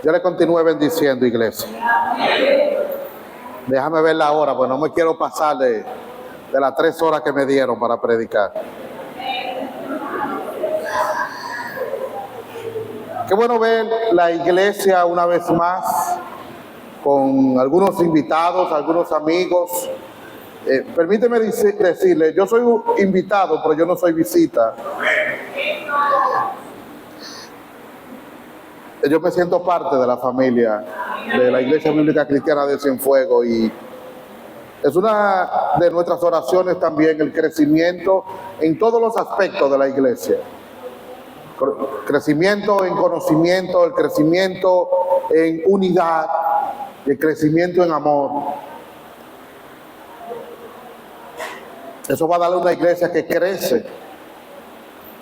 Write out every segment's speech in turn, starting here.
Yo le continúe bendiciendo, iglesia. Déjame ver la hora, pues no me quiero pasar de las 3 horas que me dieron para predicar. Qué bueno ver la iglesia una vez más, con algunos invitados, algunos amigos. Permíteme decirle, yo soy un invitado, pero yo no soy visita. Yo me siento parte de la familia de la Iglesia Bíblica Cristiana de Cienfuegos, y es una de nuestras oraciones también el crecimiento en todos los aspectos de la iglesia. Crecimiento en conocimiento, el crecimiento en unidad, el crecimiento en amor. Eso va a darle una iglesia que crece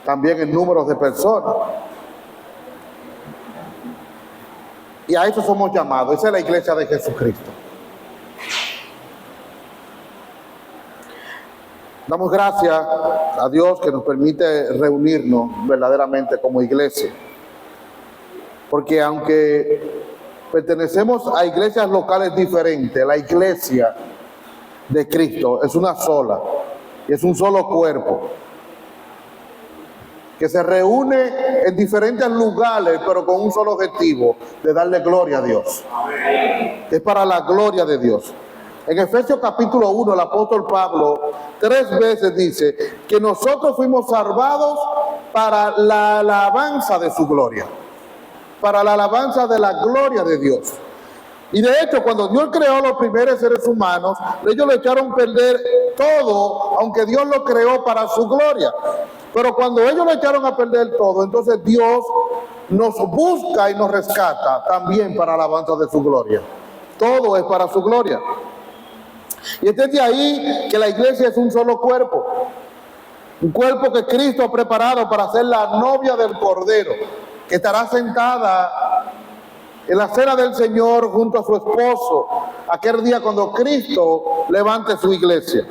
también en números de personas. Y a eso somos llamados. Esa es la iglesia de Jesucristo. Damos gracias a Dios que nos permite reunirnos verdaderamente como iglesia. Porque aunque pertenecemos a iglesias locales diferentes, la iglesia de Cristo es una sola. Y es un solo cuerpo, que se reúne en diferentes lugares, pero con un solo objetivo, de darle gloria a Dios. Es para la gloria de Dios. En Efesios capítulo 1, el apóstol Pablo 3 veces dice que nosotros fuimos salvados para la alabanza de su gloria, para la alabanza de la gloria de Dios. Y de hecho, cuando Dios creó los primeros seres humanos, ellos le echaron a perder todo, aunque Dios lo creó para su gloria. Pero cuando ellos le echaron a perder todo, entonces Dios nos busca y nos rescata también para la alabanza de su gloria. Todo es para su gloria. Y es desde ahí que la iglesia es un solo cuerpo. Un cuerpo que Cristo ha preparado para ser la novia del Cordero, que estará sentada en la cena del Señor junto a su esposo, aquel día cuando Cristo levante su iglesia.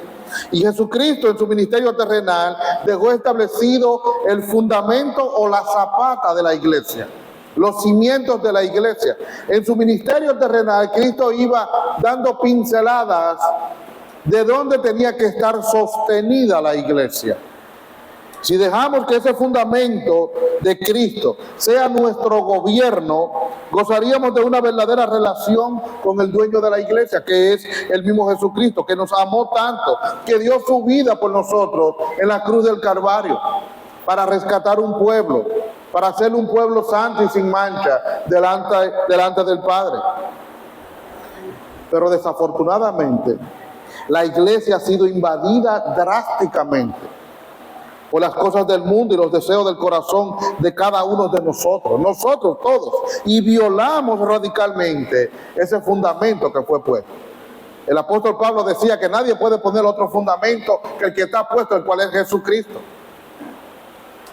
Y Jesucristo en su ministerio terrenal dejó establecido el fundamento o la zapata de la iglesia, los cimientos de la iglesia. En su ministerio terrenal, Cristo iba dando pinceladas de dónde tenía que estar sostenida la iglesia. Si dejamos que ese fundamento de Cristo sea nuestro gobierno, gozaríamos de una verdadera relación con el dueño de la iglesia, que es el mismo Jesucristo, que nos amó tanto, que dio su vida por nosotros en la cruz del Calvario, para rescatar un pueblo, para hacer un pueblo santo y sin mancha delante del Padre. Pero desafortunadamente, la iglesia ha sido invadida drásticamente por las cosas del mundo y los deseos del corazón de cada uno de nosotros todos, y violamos radicalmente ese fundamento que fue puesto. El apóstol Pablo decía que nadie puede poner otro fundamento que el que está puesto, el cual es Jesucristo.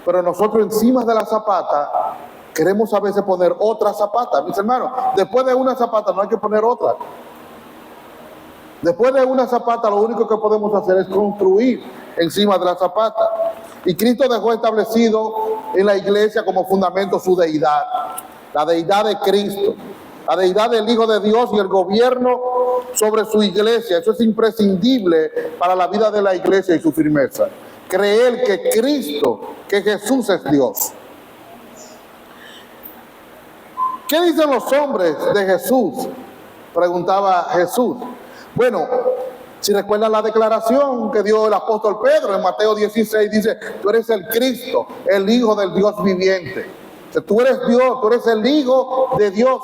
Pero nosotros encima de la zapata queremos a veces poner otra zapata. Mis hermanos, después de una zapata no hay que poner otra. Después de una zapata lo único que podemos hacer es construir encima de la zapata. Y Cristo dejó establecido en la iglesia como fundamento su deidad, la deidad de Cristo, la deidad del Hijo de Dios y el gobierno sobre su iglesia. Eso es imprescindible para la vida de la iglesia y su firmeza. Creer que Cristo, que Jesús es Dios. ¿Qué dicen los hombres de Jesús?, preguntaba Jesús. Bueno, si recuerdan la declaración que dio el apóstol Pedro en Mateo 16, dice: tú eres el Cristo, el Hijo del Dios viviente. O sea, tú eres Dios, tú eres el Hijo de Dios.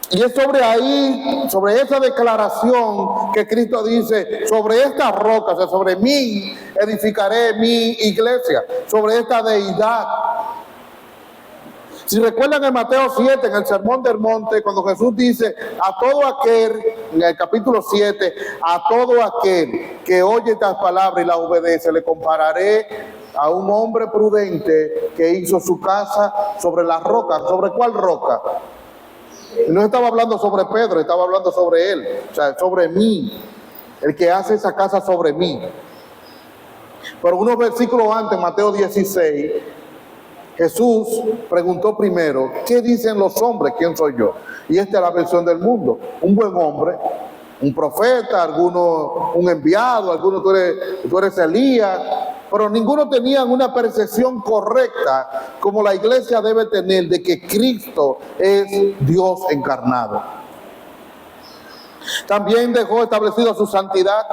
Y es sobre esa declaración que Cristo dice: sobre esta roca, o sea, sobre mí edificaré mi iglesia, sobre esta deidad. Si recuerdan en Mateo 7, en el Sermón del Monte, cuando Jesús dice a todo aquel, en el capítulo 7, a todo aquel que oye estas palabras y las obedece, le compararé a un hombre prudente que hizo su casa sobre la roca. ¿Sobre cuál roca? No estaba hablando sobre Pedro, estaba hablando sobre él, o sea, sobre mí, el que hace esa casa sobre mí. Pero unos versículos antes, Mateo 16, Jesús preguntó primero, ¿qué dicen los hombres? ¿Quién soy yo? Y esta es la versión del mundo. Un buen hombre, un profeta, algunos un enviado, algunos tú eres Elías, pero ninguno tenía una percepción correcta como la iglesia debe tener de que Cristo es Dios encarnado. También dejó establecido su santidad.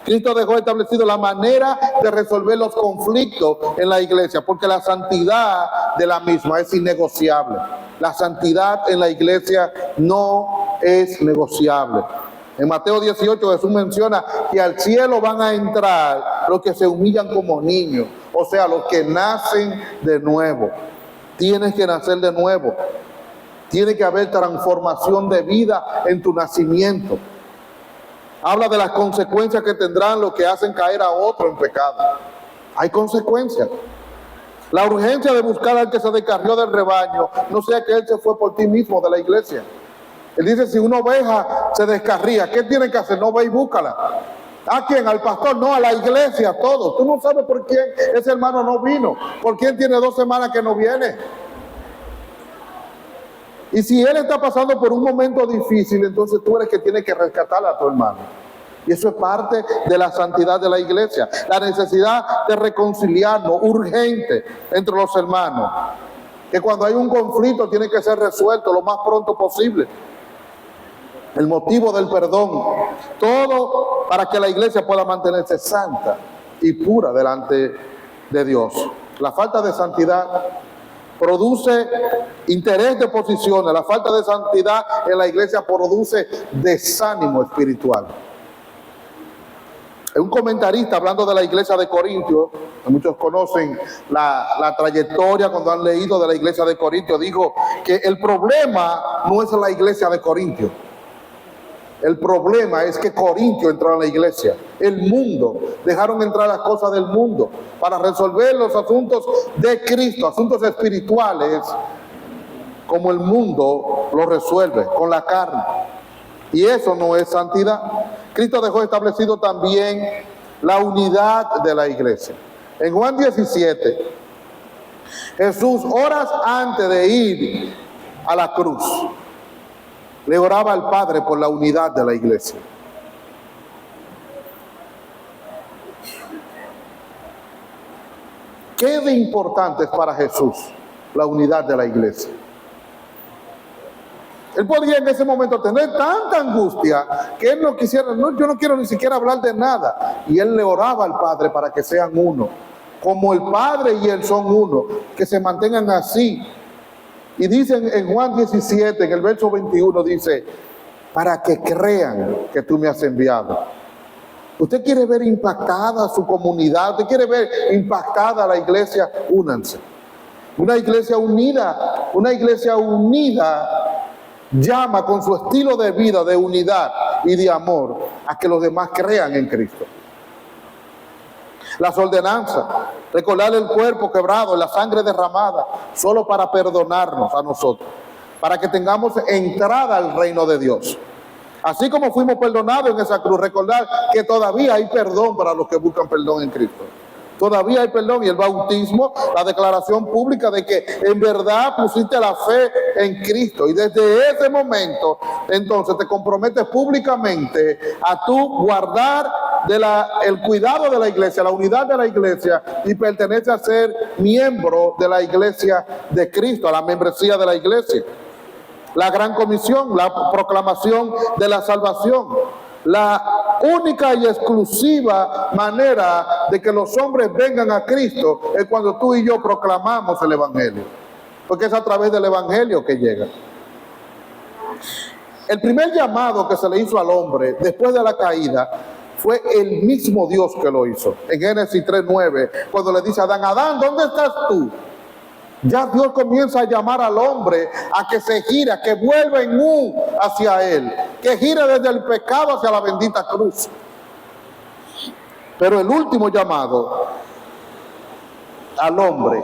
Cristo dejó establecido la manera de resolver los conflictos en la iglesia, porque la santidad de la misma es innegociable. La santidad en la iglesia no es negociable. En Mateo 18 Jesús menciona que al cielo van a entrar los que se humillan como niños, o sea, los que nacen de nuevo. Tienes que nacer de nuevo. Tiene que haber transformación de vida en tu nacimiento. Habla de las consecuencias que tendrán los que hacen caer a otro en pecado. Hay consecuencias. La urgencia de buscar al que se descarrió del rebaño, no sea que él se fue por ti mismo de la iglesia. Él dice, si una oveja se descarría, ¿qué tiene que hacer? No ve y búscala. ¿A quién? Al pastor, no, a la iglesia, a todos. Tú no sabes por quién ese hermano no vino, por quién tiene 2 semanas que no viene. Y si él está pasando por un momento difícil, entonces tú eres que tienes que rescatar a tu hermano. Y eso es parte de la santidad de la iglesia. La necesidad de reconciliarnos urgente entre los hermanos. Que cuando hay un conflicto tiene que ser resuelto lo más pronto posible. El motivo del perdón. Todo para que la iglesia pueda mantenerse santa y pura delante de Dios. La falta de santidad produce interés de posiciones. La falta de santidad en la iglesia produce desánimo espiritual. Un comentarista hablando de la iglesia de Corintios, muchos conocen la trayectoria cuando han leído de la iglesia de Corintios, dijo que el problema no es la iglesia de Corintios. El problema es que Corintio entró en la iglesia, el mundo, dejaron entrar las cosas del mundo para resolver los asuntos de Cristo, asuntos espirituales, como el mundo lo resuelve, con la carne. Y eso no es santidad. Cristo dejó establecido también la unidad de la iglesia. En Juan 17, Jesús, horas antes de ir a la cruz, le oraba al Padre por la unidad de la iglesia. ¿Qué de importante es para Jesús la unidad de la iglesia? Él podía en ese momento tener tanta angustia que él no quisiera, no, yo no quiero ni siquiera hablar de nada. Y él le oraba al Padre para que sean uno. Como el Padre y él son uno, que se mantengan así. Y dice en Juan 17, en el verso 21, dice, para que crean que tú me has enviado. Usted quiere ver impactada su comunidad, usted quiere ver impactada la iglesia, únanse. Una iglesia unida llama con su estilo de vida, de unidad y de amor, a que los demás crean en Cristo. Las ordenanzas, recordar el cuerpo quebrado, la sangre derramada, solo para perdonarnos a nosotros, para que tengamos entrada al reino de Dios. Así como fuimos perdonados en esa cruz, recordar que todavía hay perdón para los que buscan perdón en Cristo. Todavía hay perdón, y el bautismo, la declaración pública de que en verdad pusiste la fe en Cristo, y desde ese momento entonces te comprometes públicamente a tú guardar el cuidado de la iglesia, la unidad de la iglesia, y pertenece a ser miembro de la iglesia de Cristo, a la membresía de la iglesia. La gran comisión, la proclamación de la salvación. La única y exclusiva manera de que los hombres vengan a Cristo es cuando tú y yo proclamamos el Evangelio, porque es a través del Evangelio que llega. El primer llamado que se le hizo al hombre después de la caída fue el mismo Dios que lo hizo. En Génesis 3:9, cuando le dice a Adán, Adán, ¿dónde estás tú? Ya Dios comienza a llamar al hombre a que se gire, a que vuelva en hacia Él, que gire desde el pecado hacia la bendita cruz. Pero el último llamado al hombre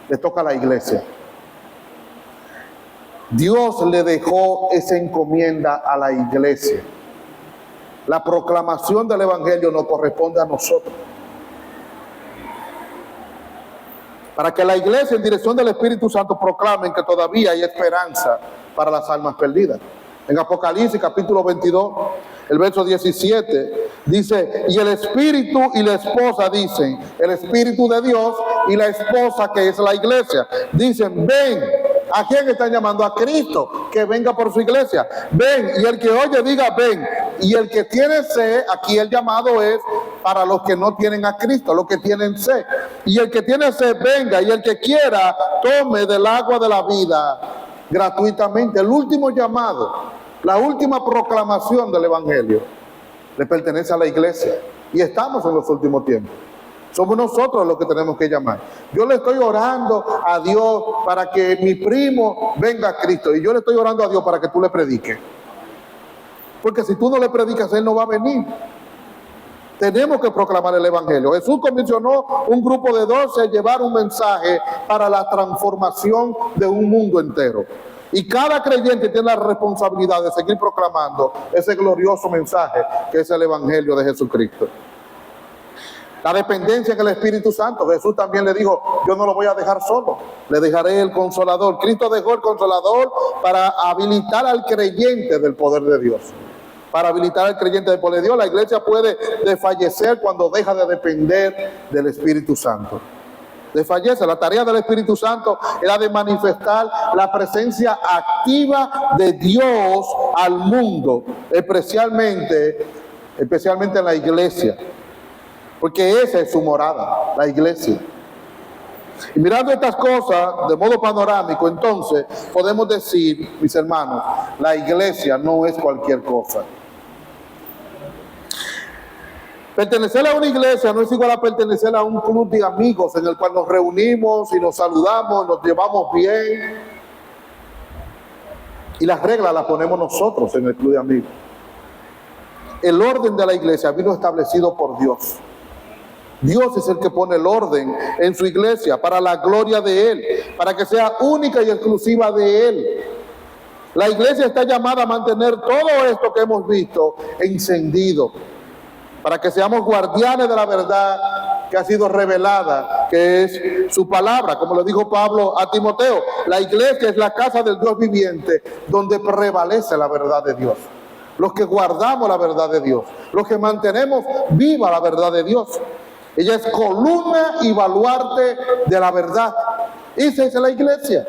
le toca a la iglesia. Dios le dejó esa encomienda a la iglesia. La proclamación del Evangelio nos corresponde a nosotros. para que la iglesia en dirección del Espíritu Santo proclamen que todavía hay esperanza para las almas perdidas. En Apocalipsis capítulo 22, el verso 17, dice, y el Espíritu y la esposa dicen, el Espíritu de Dios y la esposa que es la iglesia, dicen, ven. ¿A quién están llamando? A Cristo, que venga por su iglesia. Ven, y el que oye diga ven. Y el que tiene sed, aquí el llamado es para los que no tienen a Cristo, los que tienen sed. Y el que tiene sed venga, y el que quiera tome del agua de la vida gratuitamente. El último llamado, la última proclamación del Evangelio le pertenece a la iglesia. Y estamos en los últimos tiempos. Somos nosotros los que tenemos que llamar. Yo le estoy orando a Dios para que mi primo venga a Cristo. Y yo le estoy orando a Dios para que tú le prediques. Porque si tú no le predicas, Él no va a venir. Tenemos que proclamar el Evangelio. Jesús comisionó un grupo de 12 a llevar un mensaje para la transformación de un mundo entero. Y cada creyente tiene la responsabilidad de seguir proclamando ese glorioso mensaje que es el Evangelio de Jesucristo. La dependencia en el Espíritu Santo. Jesús también le dijo, yo no lo voy a dejar solo, le dejaré el Consolador. Cristo dejó el Consolador para habilitar al creyente del poder de Dios. Para habilitar al creyente del poder de Dios. La iglesia puede desfallecer cuando deja de depender del Espíritu Santo. Desfallece. La tarea del Espíritu Santo era de manifestar la presencia activa de Dios al mundo, especialmente en la iglesia. Porque esa es su morada, la iglesia. Y mirando estas cosas de modo panorámico, entonces podemos decir, mis hermanos, la iglesia no es cualquier cosa. Pertenecer a una iglesia no es igual a pertenecer a un club de amigos en el cual nos reunimos y nos saludamos, nos llevamos bien. Y las reglas las ponemos nosotros en el club de amigos. El orden de la iglesia vino establecido por Dios. Dios es el que pone el orden en su iglesia para la gloria de Él, para que sea única y exclusiva de Él. La iglesia está llamada a mantener todo esto que hemos visto encendido, para que seamos guardianes de la verdad que ha sido revelada, que es su palabra, como le dijo Pablo a Timoteo. La iglesia es la casa del Dios viviente, donde prevalece la verdad de Dios. Los que guardamos la verdad de Dios, los que mantenemos viva la verdad de Dios. Ella es columna y baluarte de la verdad. Esa es la iglesia.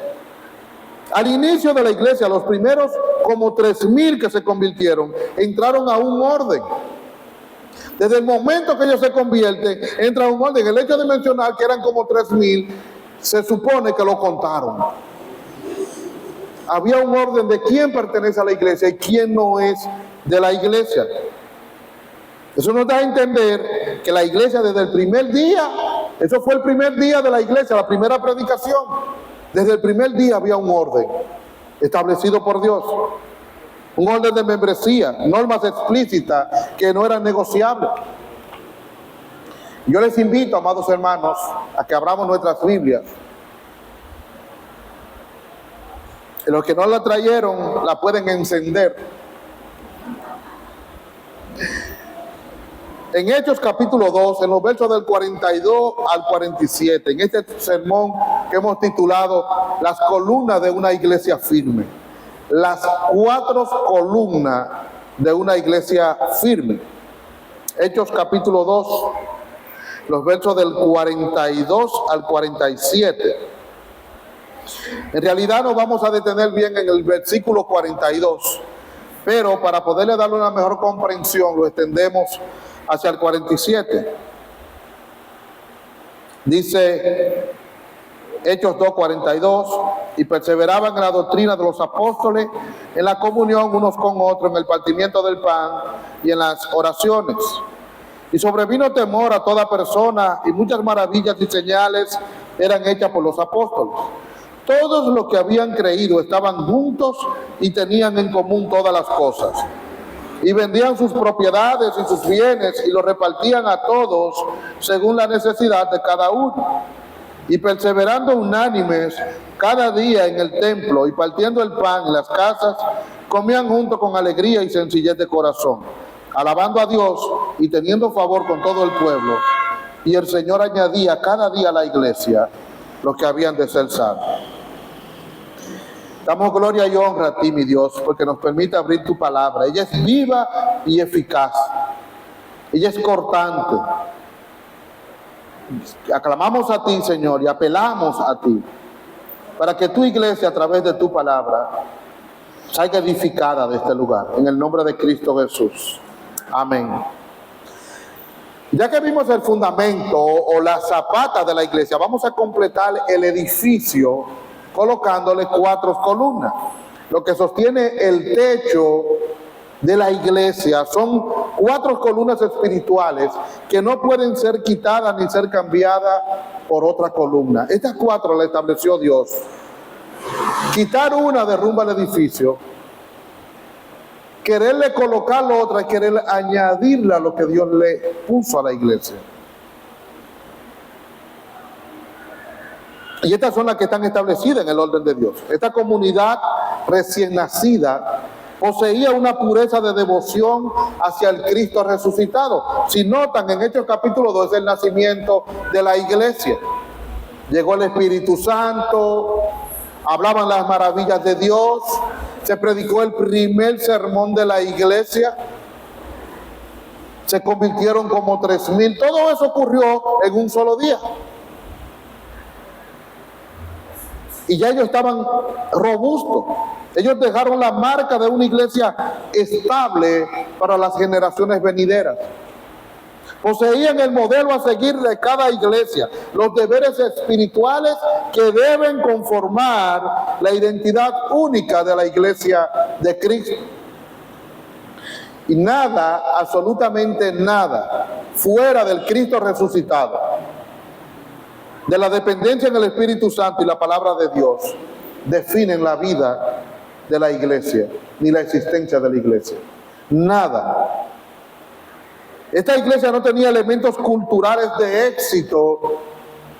Al inicio de la iglesia, los primeros como 3,000 que se convirtieron, entraron a un orden. Desde el momento que ellos se convierten, entra a un orden. El hecho de mencionar que eran como 3,000, se supone que lo contaron. Había un orden de quién pertenece a la iglesia y quién no es de la iglesia. Eso nos da a entender que la iglesia desde el primer día, eso fue el primer día de la iglesia, la primera predicación. Desde el primer día había un orden establecido por Dios. Un orden de membresía, normas explícitas que no eran negociables. Yo les invito, amados hermanos, a que abramos nuestras Biblias. Los que no la trajeron, la pueden encender. En Hechos capítulo 2, en los versos del 42 al 47, en este sermón que hemos titulado Las columnas de una iglesia firme. Las 4 columnas de una iglesia firme. Hechos capítulo 2, los versos del 42 al 47. En realidad nos vamos a detener bien en el versículo 42, pero para poderle darle una mejor comprensión lo extendemos hacia el 47. Dice Hechos 2:42, y perseveraban en la doctrina de los apóstoles, en la comunión unos con otros, en el partimiento del pan y en las oraciones. Y sobrevino temor a toda persona, y muchas maravillas y señales eran hechas por los apóstoles. Todos los que habían creído estaban juntos y tenían en común todas las cosas. Y vendían sus propiedades y sus bienes y los repartían a todos según la necesidad de cada uno. Y perseverando unánimes cada día en el templo y partiendo el pan en las casas, comían juntos con alegría y sencillez de corazón, alabando a Dios y teniendo favor con todo el pueblo. Y el Señor añadía cada día a la iglesia los que habían de ser salvos. Damos gloria y honra a ti, mi Dios, porque nos permite abrir tu palabra. Ella es viva y eficaz. Ella es cortante. Aclamamos a ti, Señor, y apelamos a ti, para que tu iglesia, a través de tu palabra, salga edificada de este lugar. En el nombre de Cristo Jesús. Amén. Ya que vimos el fundamento o la zapata de la iglesia, vamos a completar el edificio colocándole 4 columnas. Lo que sostiene el techo de la iglesia son 4 columnas espirituales que no pueden ser quitadas ni ser cambiadas por otra columna. Estas 4 las estableció Dios. Quitar una derrumba el edificio. Quererle colocar la otra es querer añadirle a lo que Dios le puso a la iglesia. Y estas son las que están establecidas en el orden de Dios. Esta comunidad recién nacida poseía una pureza de devoción hacia el Cristo resucitado. Si notan, en Hechos capítulo 2 es el nacimiento de la iglesia. Llegó el Espíritu Santo, hablaban las maravillas de Dios, se predicó el primer sermón de la iglesia, se convirtieron como 3,000. Todo eso ocurrió en un solo día. Y ya ellos estaban robustos. Ellos dejaron la marca de una iglesia estable para las generaciones venideras. Poseían el modelo a seguir de cada iglesia, los deberes espirituales que deben conformar la identidad única de la iglesia de Cristo. Y nada, absolutamente nada, fuera del Cristo resucitado, de la dependencia en el Espíritu Santo y la palabra de Dios, definen la vida de la iglesia, ni la existencia de la iglesia. Nada. Esta iglesia no tenía elementos culturales de éxito,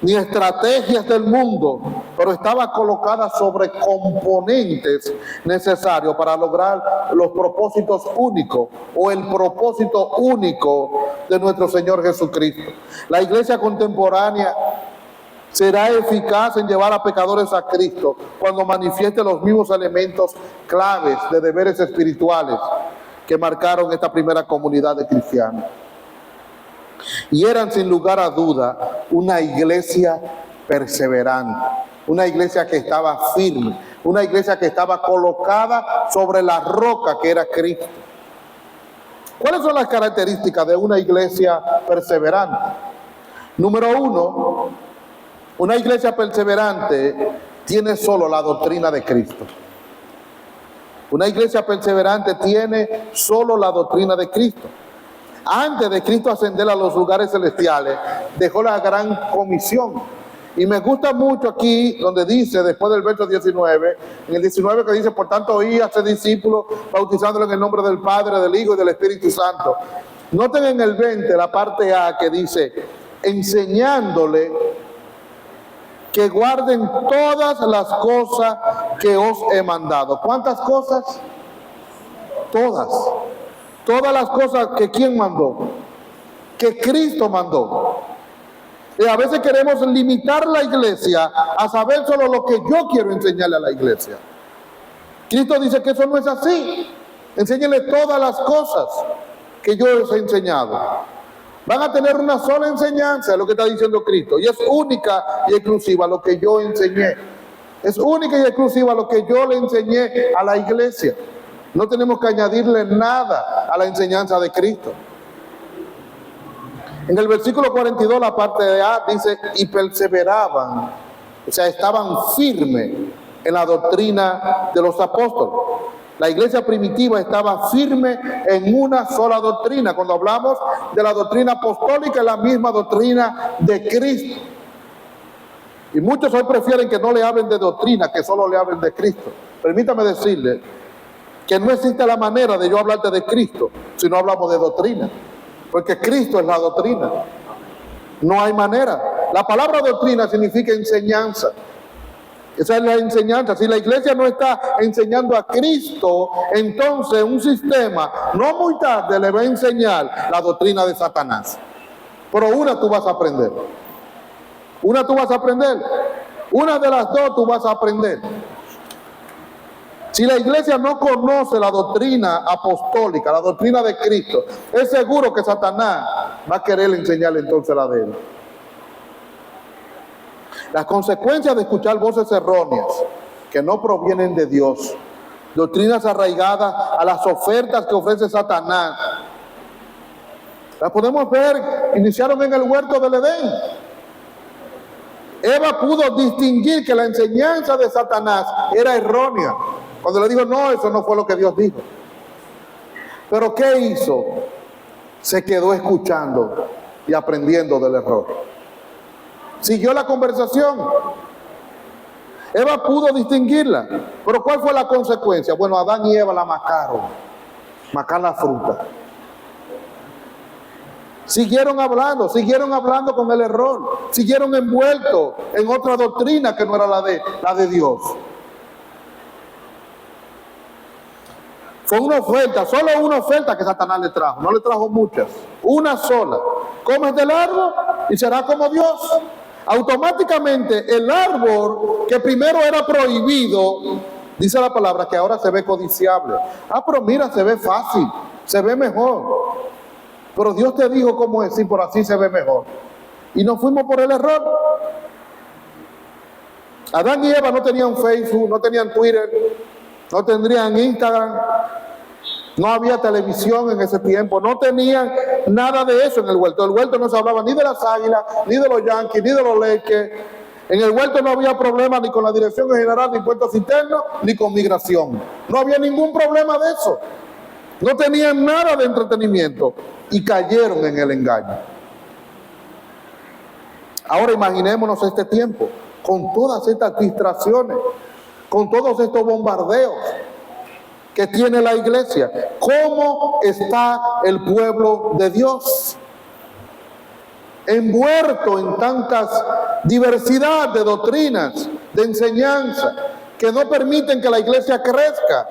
ni estrategias del mundo, pero estaba colocada sobre componentes necesarios para lograr los propósitos únicos, o el propósito único de nuestro Señor Jesucristo. La iglesia contemporánea será eficaz en llevar a pecadores a Cristo cuando manifieste los mismos elementos claves de deberes espirituales que marcaron esta primera comunidad de cristianos. Y eran sin lugar a duda una iglesia perseverante, una iglesia que estaba firme, una iglesia que estaba colocada sobre la roca que era Cristo. ¿Cuáles son las características de una iglesia perseverante? Número 1, una iglesia perseverante tiene solo la doctrina de Cristo. Una iglesia perseverante tiene solo la doctrina de Cristo. Antes de Cristo ascender a los lugares celestiales, dejó la gran comisión. Y me gusta mucho aquí donde dice, después del verso 19, en el 19 que dice, por tanto, oí a ese discípulo, bautizándolo en el nombre del Padre, del Hijo y del Espíritu Santo. Noten en el 20, la parte A, que dice, enseñándole que guarden todas las cosas que os he mandado. ¿Cuántas cosas? Todas. Todas las cosas que ¿quién mandó? Que Cristo mandó. Y a veces queremos limitar la iglesia a saber solo lo que yo quiero enseñarle a la iglesia. Cristo dice que eso no es así. Enséñenle todas las cosas que yo les he enseñado. Van a tener una sola enseñanza, es lo que está diciendo Cristo, y es única y exclusiva lo que yo enseñé. Es única y exclusiva lo que yo le enseñé a la iglesia. No tenemos que añadirle nada a la enseñanza de Cristo. En el versículo 42, la parte de A, dice, y perseveraban, o sea, estaban firmes en la doctrina de los apóstoles. La iglesia primitiva estaba firme en una sola doctrina. Cuando hablamos de la doctrina apostólica, es la misma doctrina de Cristo. Y muchos hoy prefieren que no le hablen de doctrina, que solo le hablen de Cristo. Permítame decirle que no existe la manera de yo hablarte de Cristo si no hablamos de doctrina. Porque Cristo es la doctrina. No hay manera. La palabra doctrina significa enseñanza. Esa es la enseñanza. Si la iglesia no está enseñando a Cristo, entonces un sistema, no muy tarde, le va a enseñar la doctrina de Satanás. Pero una tú vas a aprender. Una tú vas a aprender. Una de las dos tú vas a aprender. Si la iglesia no conoce la doctrina apostólica, la doctrina de Cristo, es seguro que Satanás va a querer enseñarle entonces la de él. Las consecuencias de escuchar voces erróneas que no provienen de Dios, doctrinas arraigadas a las ofertas que ofrece Satanás, las podemos ver, iniciaron en el huerto del Edén. Eva pudo distinguir que la enseñanza de Satanás era errónea, cuando le dijo, no, eso no fue lo que Dios dijo. Pero ¿qué hizo? Se quedó escuchando y aprendiendo del error. Siguió la conversación. Eva pudo distinguirla, pero ¿cuál fue la consecuencia? Bueno, Adán y Eva la macaron la fruta. Siguieron hablando con el error, siguieron envueltos en otra doctrina que no era la de Dios. Fue una oferta, solo una oferta que Satanás le trajo, no le trajo muchas, una sola. Comes del árbol y serás como Dios. Automáticamente el árbol que primero era prohibido, dice la palabra que ahora se ve codiciable. Ah, pero mira, se ve fácil, se ve mejor. Pero Dios te dijo cómo es, y por así se ve mejor. Y nos fuimos por el error. Adán y Eva no tenían Facebook, no tenían Twitter, no tendrían Instagram, no había televisión en ese tiempo, no tenían nada de eso en el huerto. En el huerto no se hablaba ni de las águilas, ni de los Yankees, ni de los Lakers. En el huerto no había problema ni con la Dirección General de Impuestos Internos, ni con migración. No había ningún problema de eso. No tenían nada de entretenimiento y cayeron en el engaño. Ahora imaginémonos este tiempo, con todas estas distracciones, con todos estos bombardeos que tiene la iglesia. ¿Cómo está el pueblo de Dios? Envuelto en tantas diversidad de doctrinas, de enseñanza, que no permiten que la iglesia crezca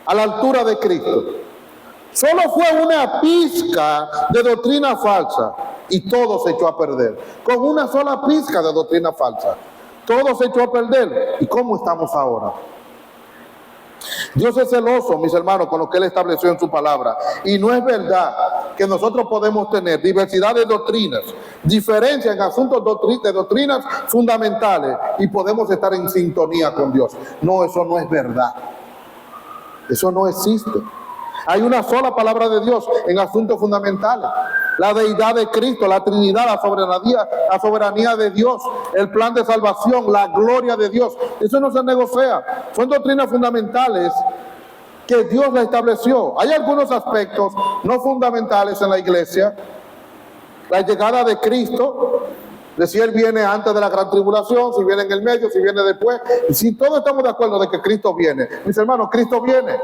a la altura de Cristo. Solo fue una pizca de doctrina falsa y todo se echó a perder. Con una sola pizca de doctrina falsa, todo se echó a perder. ¿Y cómo estamos ahora? Dios es celoso, mis hermanos, con lo que Él estableció en su palabra. Y no es verdad que nosotros podemos tener diversidad de doctrinas, diferencia en asuntos de doctrinas fundamentales y podemos estar en sintonía con Dios. No, eso no es verdad. Eso no existe. Hay una sola palabra de Dios en asuntos fundamentales. La deidad de Cristo, la Trinidad, la soberanía de Dios, el plan de salvación, la gloria de Dios. Eso no se negocia. Son doctrinas fundamentales que Dios la estableció. Hay algunos aspectos no fundamentales en la iglesia. La llegada de Cristo, de si Él viene antes de la gran tribulación, si viene en el medio, si viene después. Y si todos estamos de acuerdo de que Cristo viene, mis hermanos, Cristo viene.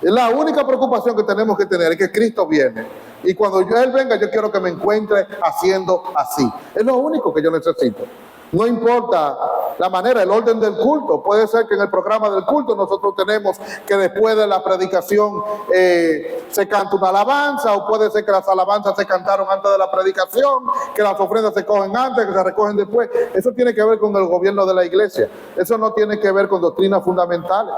La única preocupación que tenemos que tener es que Cristo viene. Y cuando Él venga, yo quiero que me encuentre haciendo así. Es lo único que yo necesito. No importa la manera, el orden del culto. Puede ser que en el programa del culto nosotros tenemos que después de la predicación se canta una alabanza, o puede ser que las alabanzas se cantaron antes de la predicación, que las ofrendas se cogen antes, que se recogen después. Eso tiene que ver con el gobierno de la iglesia. Eso no tiene que ver con doctrinas fundamentales.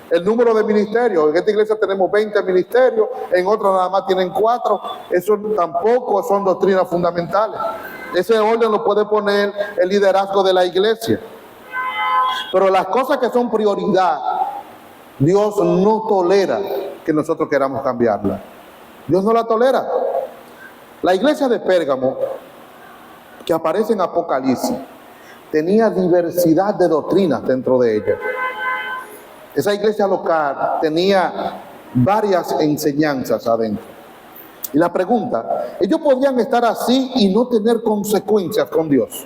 El número de ministerios, en esta iglesia tenemos 20 ministerios, en otras nada más tienen 4, eso tampoco son doctrinas fundamentales. Ese orden lo puede poner el liderazgo de la iglesia. Pero las cosas que son prioridad, Dios no tolera que nosotros queramos cambiarlas. Dios no la tolera. La iglesia de Pérgamo, que aparece en Apocalipsis, tenía diversidad de doctrinas dentro de ella. Esa iglesia local tenía varias enseñanzas adentro. Y la pregunta, ellos podían estar así y no tener consecuencias con Dios.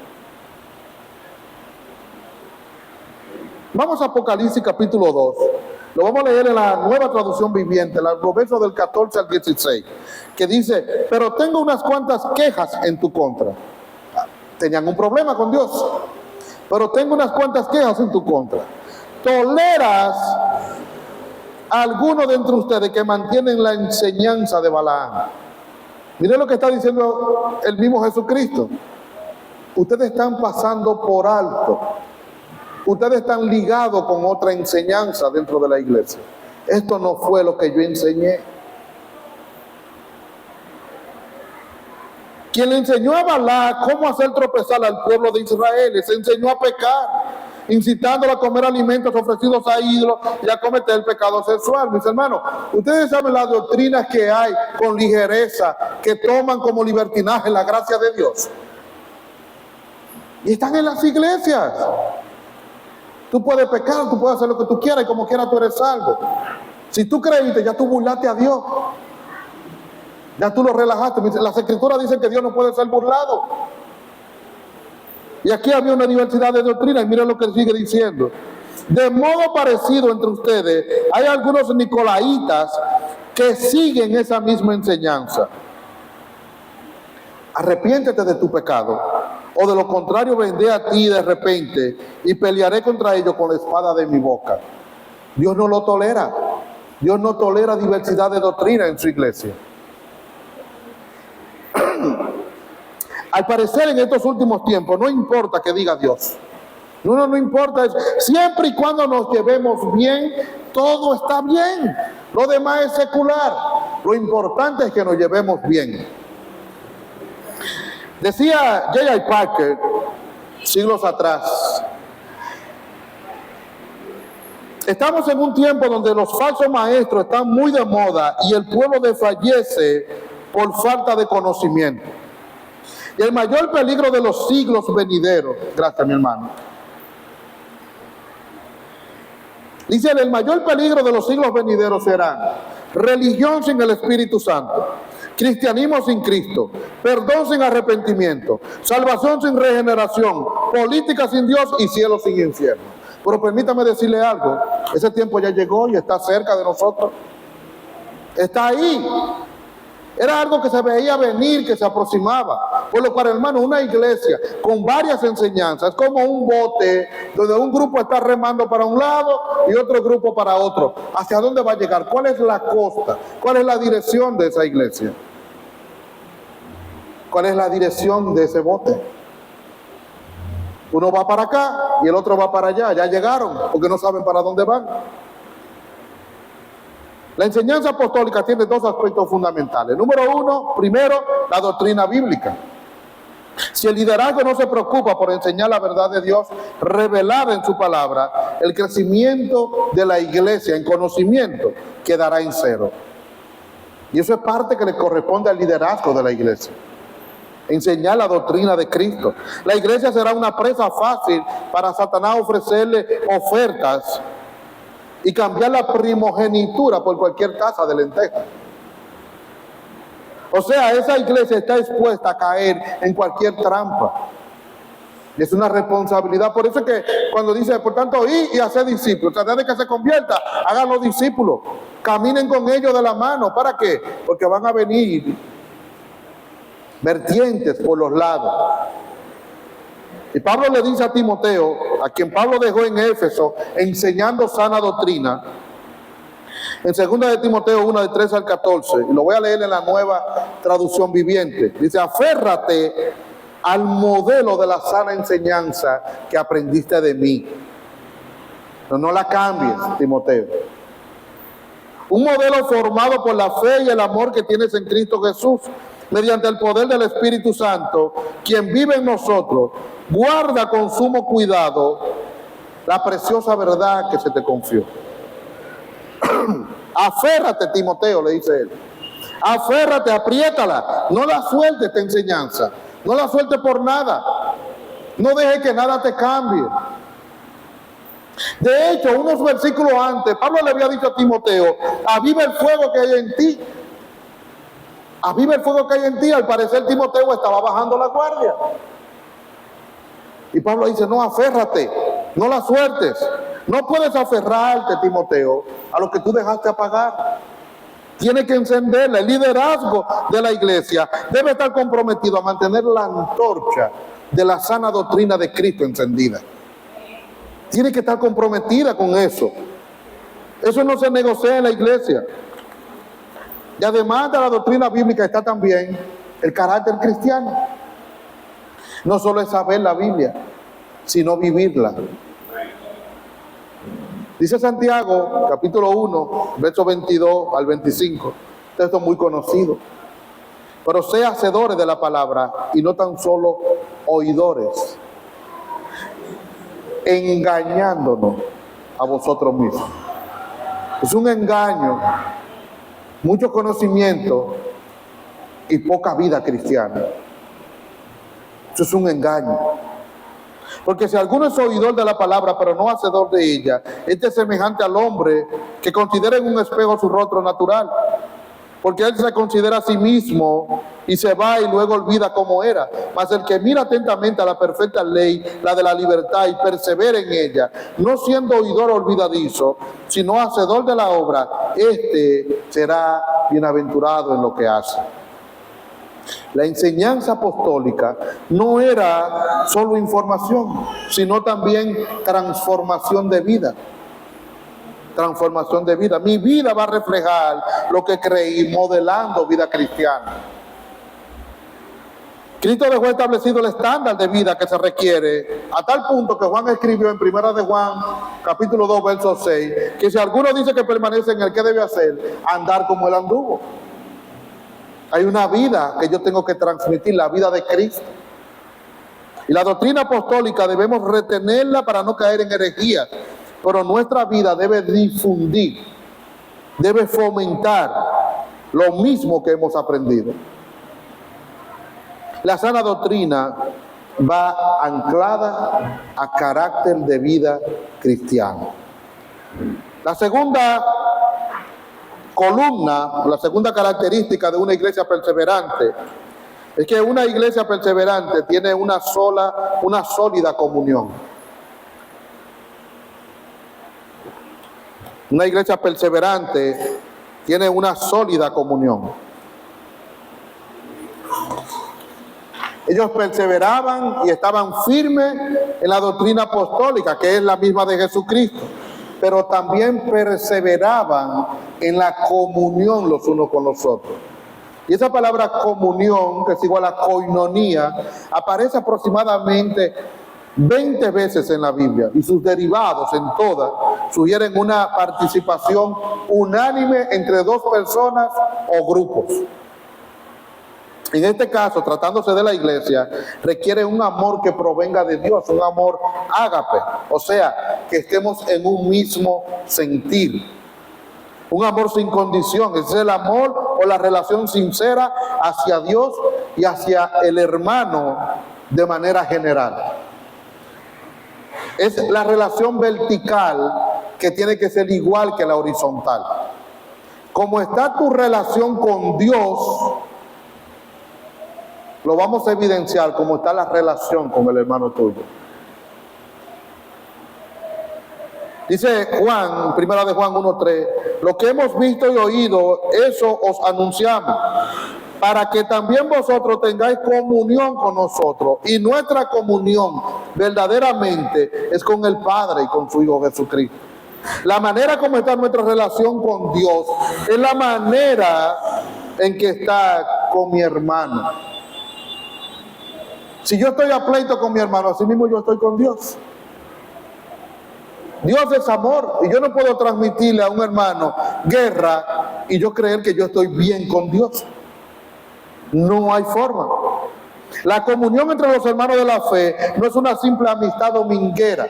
Vamos a Apocalipsis capítulo 2. Lo vamos a leer en la Nueva Traducción Viviente, los versos del 14 al 16, que dice, pero tengo unas cuantas quejas en tu contra. Tenían un problema con Dios, pero tengo unas cuantas quejas en tu contra. Toleras a algunos de entre ustedes que mantienen la enseñanza de Balaam. Miren lo que está diciendo el mismo Jesucristo. ustedes están pasando por alto. Ustedes están ligados con otra enseñanza dentro de la iglesia. Esto no fue lo que yo enseñé. Quien le enseñó a Balac cómo hacer tropezar al pueblo de Israel, les enseñó a pecar, incitándolo a comer alimentos ofrecidos a ídolos y a cometer el pecado sexual. Mis hermanos, ustedes saben las doctrinas que hay con ligereza, que toman como libertinaje la gracia de Dios. Y están en las iglesias. Tú puedes pecar, tú puedes hacer lo que tú quieras y como quieras tú eres salvo. Si tú creíste, ya tú burlaste a Dios. Ya tú lo relajaste. Las escrituras dicen que Dios no puede ser burlado. Y aquí había una diversidad de doctrinas y miren lo que sigue diciendo. De modo parecido entre ustedes, hay algunos nicolaitas que siguen esa misma enseñanza. Arrepiéntete de tu pecado, o de lo contrario vendré a ti de repente y pelearé contra ellos con la espada de mi boca. Dios no lo tolera. Dios no tolera diversidad de doctrina en su iglesia. Al parecer en estos últimos tiempos no importa que diga Dios. No importa eso. Siempre y cuando nos llevemos bien, todo está bien. Lo demás es secular. Lo importante es que nos llevemos bien. Decía J.I. Packer, siglos atrás, estamos en un tiempo donde los falsos maestros están muy de moda y el pueblo desfallece por falta de conocimiento. Y el mayor peligro de los siglos venideros, gracias mi hermano, dice, el mayor peligro de los siglos venideros será religión sin el Espíritu Santo, cristianismo sin Cristo, perdón sin arrepentimiento, salvación sin regeneración, política sin Dios y cielo sin infierno. Pero permítame decirle algo, ese tiempo ya llegó y está cerca de nosotros. Está ahí. Era algo que se veía venir, que se aproximaba. Por lo cual, hermano, una iglesia con varias enseñanzas es como un bote donde un grupo está remando para un lado y otro grupo para otro. ¿Hacia dónde va a llegar? ¿Cuál es la costa? ¿Cuál es la dirección de esa iglesia? ¿Cuál es la dirección de ese bote? Uno va para acá y el otro va para allá. Ya llegaron porque no saben para dónde van. La enseñanza apostólica tiene dos aspectos fundamentales. Número uno, primero, la doctrina bíblica. Si el liderazgo no se preocupa por enseñar la verdad de Dios revelada en su palabra, el crecimiento de la iglesia en conocimiento quedará en cero. Y eso es parte que le corresponde al liderazgo de la iglesia. Enseñar la doctrina de Cristo. La iglesia será una presa fácil para Satanás ofrecerle ofertas y cambiar la primogenitura por cualquier taza de lenteja. O sea, esa iglesia está expuesta a caer en cualquier trampa. Es una responsabilidad. Por eso es que cuando dice, por tanto, ir y hacer discípulos, tratar de que se convierta, hagan los discípulos, caminen con ellos de la mano. ¿Para qué? Porque van a venir vertientes por los lados. Y Pablo le dice a Timoteo, a quien Pablo dejó en Éfeso, enseñando sana doctrina, en 2 de Timoteo 1, de 13 al 14, y lo voy a leer en la Nueva Traducción Viviente, dice, aférrate al modelo de la sana enseñanza que aprendiste de mí. No la cambies, Timoteo. Un modelo formado por la fe y el amor que tienes en Cristo Jesús, mediante el poder del Espíritu Santo, quien vive en nosotros. Guarda con sumo cuidado la preciosa verdad que se te confió. Aférrate, Timoteo, le dice él. Aférrate, apriétala. No la sueltes esta enseñanza. No la sueltes por nada. No dejes que nada te cambie. De hecho, unos versículos antes, Pablo le había dicho a Timoteo, aviva el fuego que hay en ti. Aviva el fuego que hay en ti. Al parecer Timoteo estaba bajando la guardia. Y Pablo dice, no, aférrate, no la sueltes. No puedes aferrarte, Timoteo, a lo que tú dejaste apagar. Tienes que encenderla. El liderazgo de la iglesia debe estar comprometido a mantener la antorcha de la sana doctrina de Cristo encendida. Tiene que estar comprometida con eso. Eso no se negocia en la iglesia. Y además de la doctrina bíblica está también el carácter cristiano. No solo es saber la Biblia, sino vivirla. Dice Santiago, capítulo 1, versos 22 al 25, texto muy conocido. Pero sé hacedores de la palabra y no tan solo oidores, engañándonos a vosotros mismos. Es un engaño, mucho conocimiento y poca vida cristiana. Eso es un engaño. Porque si alguno es oidor de la palabra, pero no hacedor de ella, este es semejante al hombre que considera en un espejo su rostro natural. Porque él se considera a sí mismo y se va y luego olvida cómo era. Mas el que mira atentamente a la perfecta ley, la de la libertad, y persevera en ella, no siendo oidor olvidadizo, sino hacedor de la obra, este será bienaventurado en lo que hace. La enseñanza apostólica no era solo información, sino también transformación de vida. Transformación de vida. Mi vida va a reflejar lo que creí, modelando vida cristiana. Cristo dejó establecido el estándar de vida que se requiere, a tal punto que Juan escribió en 1 de Juan, capítulo 2, verso 6, que si alguno dice que permanece en él, ¿qué debe hacer? Andar como él anduvo. Hay una vida que yo tengo que transmitir, la vida de Cristo. Y la doctrina apostólica debemos retenerla para no caer en herejía, pero nuestra vida debe difundir, debe fomentar lo mismo que hemos aprendido. La sana doctrina va anclada a carácter de vida cristiano. La segunda columna, la segunda característica de una iglesia perseverante es que una iglesia perseverante tiene una sólida comunión. Una iglesia perseverante tiene una sólida comunión. Ellos perseveraban y estaban firmes en la doctrina apostólica, que es la misma de Jesucristo, pero también perseveraban en la comunión los unos con los otros. Y esa palabra comunión, que es igual a koinonía, aparece aproximadamente 20 veces en la Biblia, y sus derivados en todas sugieren una participación unánime entre dos personas o grupos. En este caso, tratándose de la iglesia, requiere un amor que provenga de Dios, un amor ágape, o sea, que estemos en un mismo sentir. Un amor sin condición, es el amor o la relación sincera hacia Dios y hacia el hermano de manera general. Es la relación vertical que tiene que ser igual que la horizontal. Como está tu relación con Dios, lo vamos a evidenciar como está la relación con el hermano tuyo. Dice Juan, 1 de Juan 1:3, lo que hemos visto y oído, eso os anunciamos, para que también vosotros tengáis comunión con nosotros. Y nuestra comunión verdaderamente es con el Padre y con su Hijo Jesucristo. La manera como está nuestra relación con Dios es la manera en que está con mi hermano. Si yo estoy a pleito con mi hermano, así mismo yo estoy con Dios. Dios es amor y yo no puedo transmitirle a un hermano guerra y yo creer que yo estoy bien con Dios. No hay forma. La comunión entre los hermanos de la fe no es una simple amistad dominguera,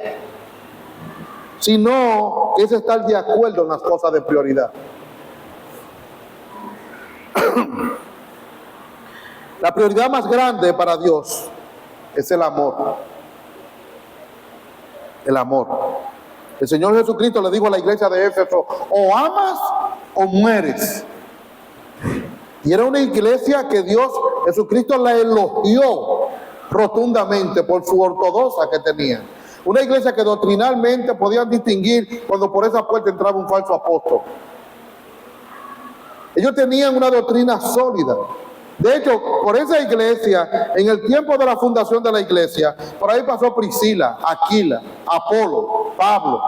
sino que es estar de acuerdo en las cosas de prioridad. La prioridad más grande para Dios es el amor. El amor. El Señor Jesucristo le dijo a la iglesia de Éfeso, o amas o mueres. Y era una iglesia que Dios, Jesucristo, la elogió rotundamente por su ortodoxia que tenía. Una iglesia que doctrinalmente podían distinguir cuando por esa puerta entraba un falso apóstol. Ellos tenían una doctrina sólida. De hecho, por esa iglesia, en el tiempo de la fundación de la iglesia, por ahí pasó Priscila, Aquila, Apolo, Pablo,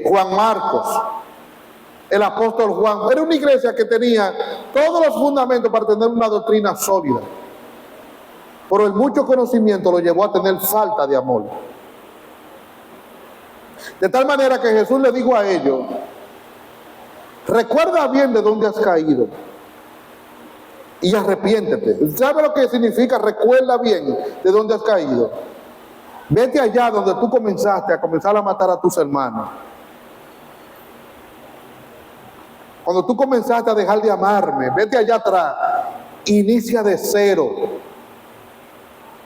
Juan Marcos, el apóstol Juan. Era una iglesia que tenía todos los fundamentos para tener una doctrina sólida. pero el mucho conocimiento lo llevó a tener falta de amor. De tal manera que Jesús le dijo a ellos: recuerda bien de dónde has caído y arrepiéntete. ¿Sabe lo que significa recuerda bien de dónde has caído? Vete allá donde tú comenzaste a matar a tus hermanos. Cuando tú comenzaste a dejar de amarme, vete allá atrás, inicia de cero.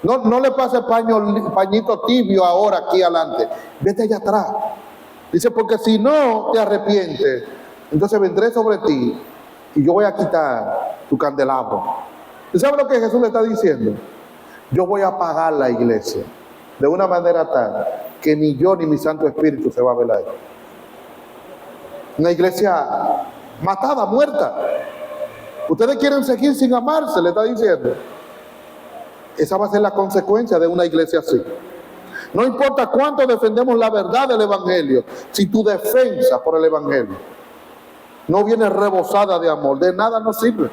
No le pases pañito tibio ahora aquí adelante, vete allá atrás. Dice, porque si no te arrepientes, entonces vendré sobre ti y yo voy a quitar tu candelabro. ¿Y sabe lo que Jesús le está diciendo? Yo voy a apagar la iglesia de una manera tal que ni yo ni mi Santo Espíritu se va a ver ahí. Una iglesia matada, muerta. Ustedes quieren seguir sin amarse, le está diciendo. Esa va a ser la consecuencia de una iglesia así. No importa cuánto defendemos la verdad del Evangelio, si tu defensa por el Evangelio no viene rebosada de amor, de nada nos sirve.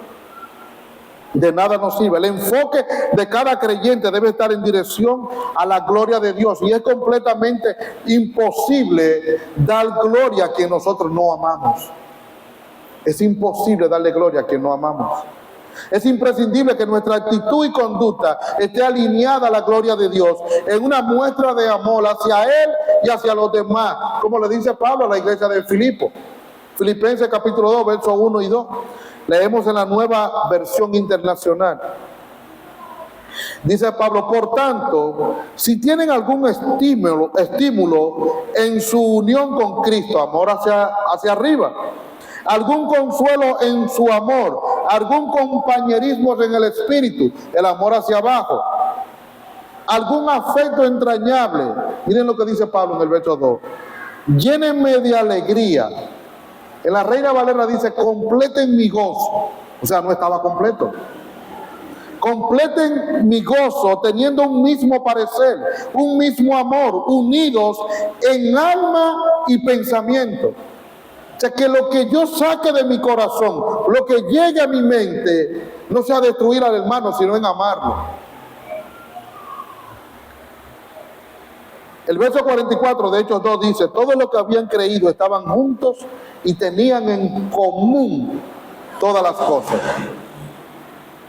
De nada nos sirve. El enfoque de cada creyente debe estar en dirección a la gloria de Dios, y es completamente imposible dar gloria a quien nosotros no amamos. Es imposible darle gloria a quien no amamos. Es imprescindible que nuestra actitud y conducta esté alineada a la gloria de Dios, en una muestra de amor hacia Él y hacia los demás, como le dice Pablo a la iglesia de Filipo. Filipenses capítulo 2, versos 1 y 2. Leemos en la Nueva Versión Internacional. Dice Pablo: por tanto, si tienen algún estímulo en su unión con Cristo, amor hacia arriba, algún consuelo en su amor, algún compañerismo en el espíritu, el amor hacia abajo, algún afecto entrañable. Miren lo que dice Pablo en el verso 2: llénenme de alegría. En la Reina Valera dice: completen mi gozo. O sea, no estaba completo. Completen mi gozo teniendo un mismo parecer, un mismo amor, unidos en alma y pensamiento. O sea, que lo que yo saque de mi corazón, lo que llegue a mi mente, no sea destruir al hermano, sino en amarlo. El verso 44 de Hechos 2 dice: todos los que habían creído estaban juntos y tenían en común todas las cosas.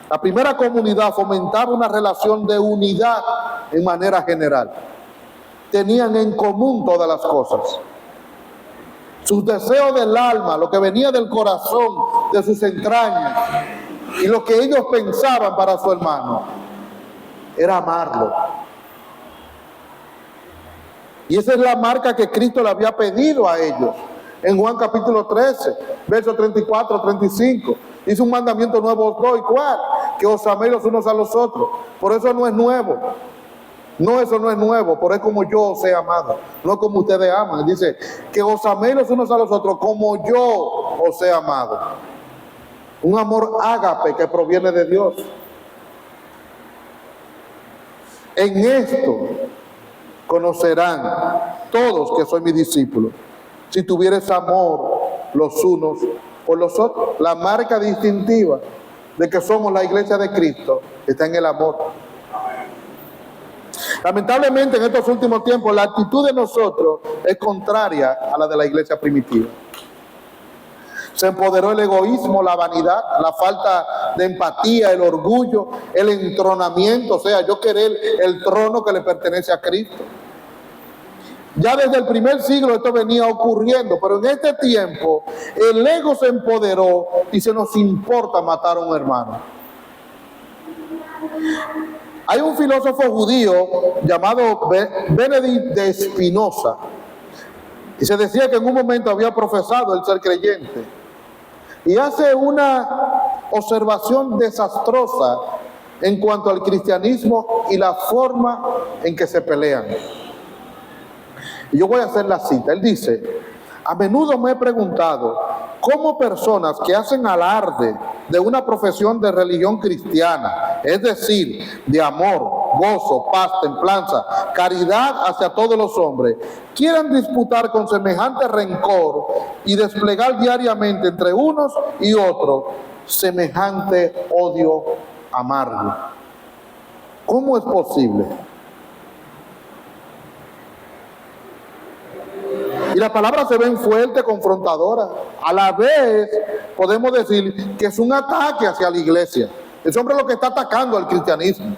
La primera comunidad fomentaba una relación de unidad en manera general. Tenían en común todas las cosas. Sus deseos del alma, lo que venía del corazón, de sus entrañas, y lo que ellos pensaban para su hermano, era amarlo. Y esa es la marca que Cristo le había pedido a ellos. En Juan capítulo 13, versos 34, 35, dice: un mandamiento nuevo os doy, ¿cuál? Que os améis los unos a los otros. Por eso no es nuevo. No, eso no es nuevo, por eso como yo os he amado, no como ustedes aman. Dice que os améis los unos a los otros como yo os he amado. Un amor ágape que proviene de Dios. En esto conocerán todos que soy mi discípulo, si tuvieres amor los unos por los otros. La marca distintiva de que somos la iglesia de Cristo está en el amor. Lamentablemente en estos últimos tiempos la actitud de nosotros es contraria a la de la iglesia primitiva. Se empoderó el egoísmo, la vanidad, la falta de empatía, el orgullo, el entronamiento, o sea, yo querer el trono que le pertenece a Cristo. Ya desde el primer siglo esto venía ocurriendo, pero en este tiempo el ego se empoderó y se nos importa matar a un hermano. Hay un filósofo judío llamado Benedict de Spinoza, y se decía que en un momento había profesado el ser creyente, y hace una observación desastrosa en cuanto al cristianismo y la forma en que se pelean. Y yo voy a hacer la cita. Él dice: a menudo me he preguntado cómo personas que hacen alarde de una profesión de religión cristiana, es decir, de amor, gozo, paz, templanza, caridad hacia todos los hombres, quieran disputar con semejante rencor y desplegar diariamente entre unos y otros semejante odio amargo. ¿Cómo es posible? Y la palabra se ven fuerte, confrontadora. A la vez podemos decir que es un ataque hacia la iglesia. Ese hombre es lo que está atacando al cristianismo.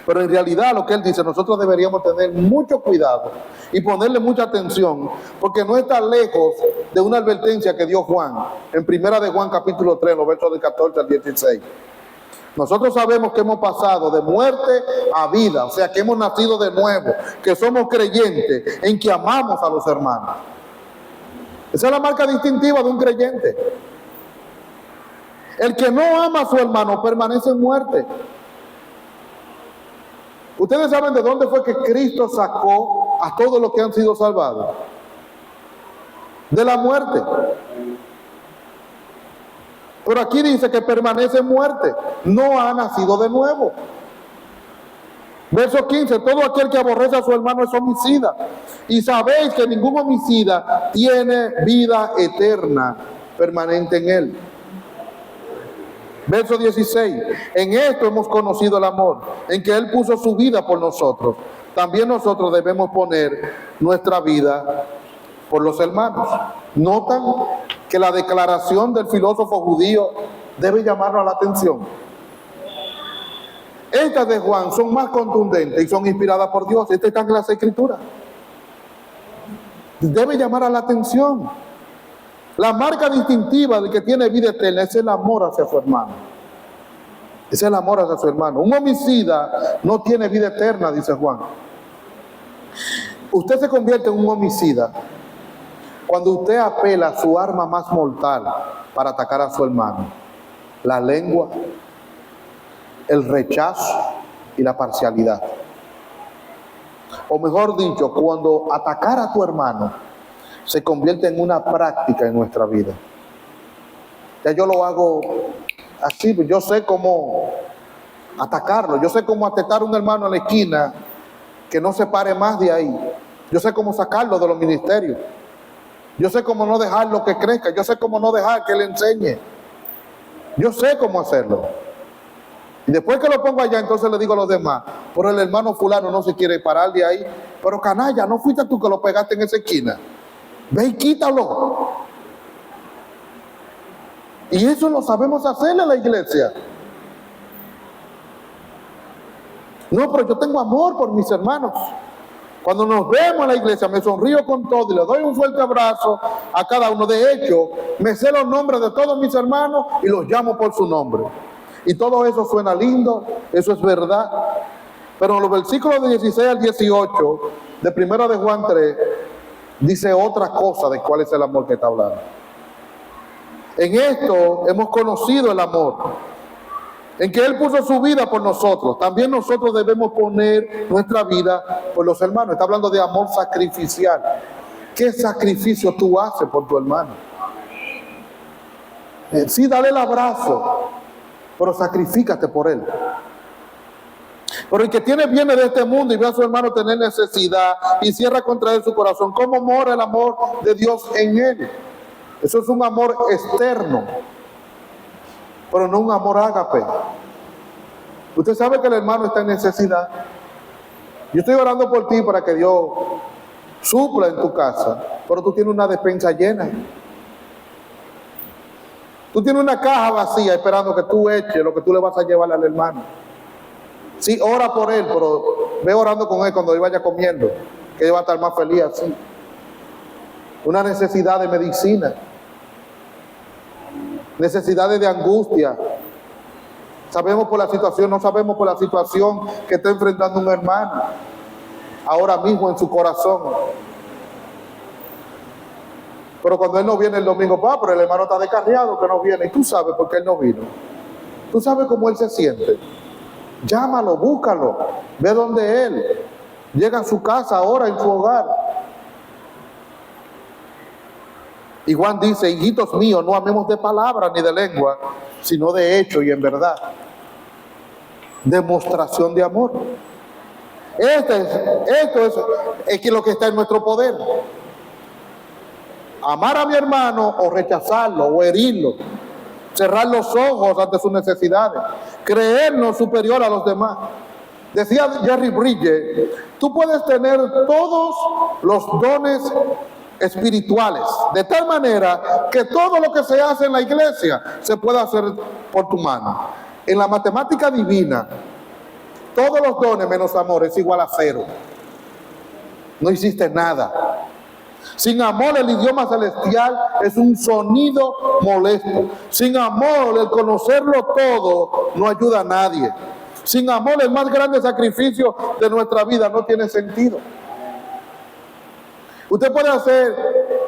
Pero en realidad lo que él dice, nosotros deberíamos tener mucho cuidado y ponerle mucha atención, porque no está lejos de una advertencia que dio Juan, en primera de Juan capítulo 3, los versos del 14 al 16. Nosotros sabemos que hemos pasado de muerte a vida, o sea que hemos nacido de nuevo, que somos creyentes en que amamos a los hermanos. Esa es la marca distintiva de un creyente. El que no ama a su hermano permanece en muerte. Ustedes saben de dónde fue que Cristo sacó a todos los que han sido salvados. De la muerte. Pero aquí dice que permanece en muerte. No ha nacido de nuevo. Verso 15. Todo aquel que aborrece a su hermano es homicida. Y sabéis que ningún homicida tiene vida eterna permanente en él. Verso 16, en esto hemos conocido el amor, en que Él puso su vida por nosotros. También nosotros debemos poner nuestra vida por los hermanos. ¿Notan que la declaración del filósofo judío debe llamarnos la atención? Estas de Juan son más contundentes y son inspiradas por Dios. Esta está en las Escrituras. Debe llamar a la atención. La marca distintiva del que tiene vida eterna es el amor hacia su hermano. Es el amor hacia su hermano. Un homicida no tiene vida eterna, dice Juan. Usted se convierte en un homicida cuando usted apela a su arma más mortal para atacar a su hermano. La lengua, el rechazo y la parcialidad. O mejor dicho, cuando atacar a tu hermano se convierte en una práctica en nuestra vida. Ya yo lo hago así, yo sé cómo atacarlo, yo sé cómo atetar a un hermano en la esquina que no se pare más de ahí. Yo sé cómo sacarlo de los ministerios. Yo sé cómo no dejarlo que crezca, yo sé cómo no dejar que le enseñe. Yo sé cómo hacerlo. Y después que lo pongo allá, entonces le digo a los demás, pero el hermano fulano no se quiere parar de ahí. Pero canalla, ¿no fuiste tú que lo pegaste en esa esquina? Ve y quítalo. Y eso lo sabemos hacer en la iglesia. No, pero yo tengo amor por mis hermanos. Cuando nos vemos en la iglesia, me sonrío con todo y le doy un fuerte abrazo a cada uno. De hecho, me sé los nombres de todos mis hermanos y los llamo por su nombre. Y todo eso suena lindo, eso es verdad. Pero en los versículos de 16 al 18 de primera de Juan 3, dice otra cosa de cuál es el amor que está hablando. En esto hemos conocido el amor, en que Él puso su vida por nosotros. También nosotros debemos poner nuestra vida por los hermanos. Está hablando de amor sacrificial. ¿Qué sacrificio tú haces por tu hermano? Sí, dale el abrazo, pero sacrifícate por él. Pero el que tiene bienes de este mundo y ve a su hermano tener necesidad y cierra contra él su corazón, ¿cómo mora el amor de Dios en él? Eso es un amor externo, pero no un amor ágape. Usted sabe que el hermano está en necesidad. Yo estoy orando por ti para que Dios supla en tu casa, pero tú tienes una despensa llena. Tú tienes una caja vacía esperando que tú eches lo que tú le vas a llevar al hermano. Sí, ora por él, pero ve orando con él cuando él vaya comiendo, que él va a estar más feliz así. Una necesidad de medicina, necesidades de angustia. Sabemos por la situación, no sabemos por la situación que está enfrentando un hermano ahora mismo en su corazón. Pero cuando él no viene el domingo, pero el hermano está descarriado que no viene, y tú sabes por qué él no vino. Tú sabes cómo él se siente. Llámalo, búscalo, ve donde él. Llega a su casa ahora, en su hogar. Y Juan dice, hijitos míos, no amemos de palabra ni de lengua, sino de hecho y en verdad. Demostración de amor. Esto es lo que está en nuestro poder. Amar a mi hermano o rechazarlo o herirlo. Cerrar los ojos ante sus necesidades. creernos superior a los demás. Decía Jerry Bridges, tú puedes tener todos los dones espirituales, de tal manera que todo lo que se hace en la iglesia se puede hacer por tu mano. En la matemática divina, todos los dones menos amor es igual a 0. No hiciste nada. Sin amor, el idioma celestial es un sonido molesto. Sin amor, el conocerlo todo no ayuda a nadie. Sin amor, el más grande sacrificio de nuestra vida no tiene sentido. Usted puede hacer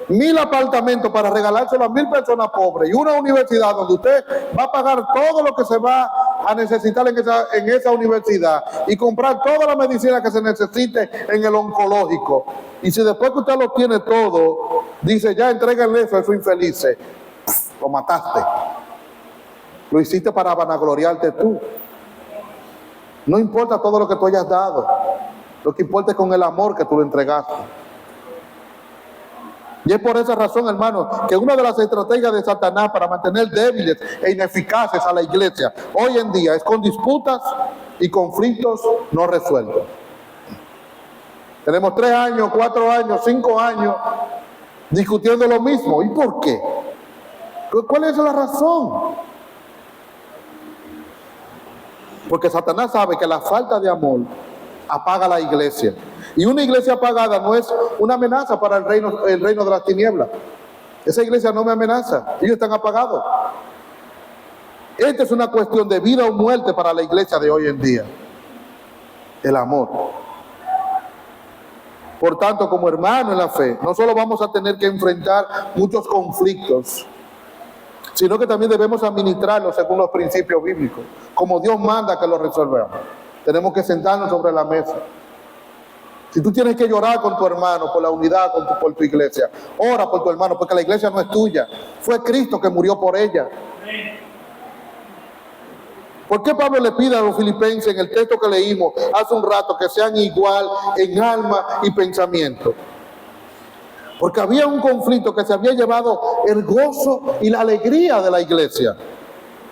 1000 apartamentos para regalárselo a 1000 personas pobres y una universidad donde usted va a pagar todo lo que se va a necesitar en esa universidad y comprar toda la medicina que se necesite en el oncológico. Y si después que usted lo tiene todo, dice, ya entréguenle eso a esos infelices, lo mataste. Lo hiciste para vanagloriarte tú. No importa todo lo que tú hayas dado, lo que importa es con el amor que tú le entregaste. Y es por esa razón, hermano, que una de las estrategias de Satanás para mantener débiles e ineficaces a la iglesia hoy en día es con disputas y conflictos no resueltos. Tenemos 3 años, 4 años, 5 años discutiendo lo mismo. ¿Y por qué? ¿Cuál es la razón? Porque Satanás sabe que la falta de amor apaga la iglesia. Y una iglesia apagada no es una amenaza para el reino de las tinieblas. Esa iglesia no me amenaza, ellos están apagados. Esta es una cuestión de vida o muerte para la iglesia de hoy en día. El amor. Por tanto, como hermano en la fe, no solo vamos a tener que enfrentar muchos conflictos, sino que también debemos administrarlos según los principios bíblicos, como Dios manda que los resolvamos. Tenemos que sentarnos sobre la mesa. Si tú tienes que llorar con tu hermano por la unidad, por tu iglesia, ora por tu hermano, porque la iglesia no es tuya. Fue Cristo que murió por ella. ¿Por qué Pablo le pide a los filipenses en el texto que leímos hace un rato que sean igual en alma y pensamiento? Porque había un conflicto que se había llevado el gozo y la alegría de la iglesia.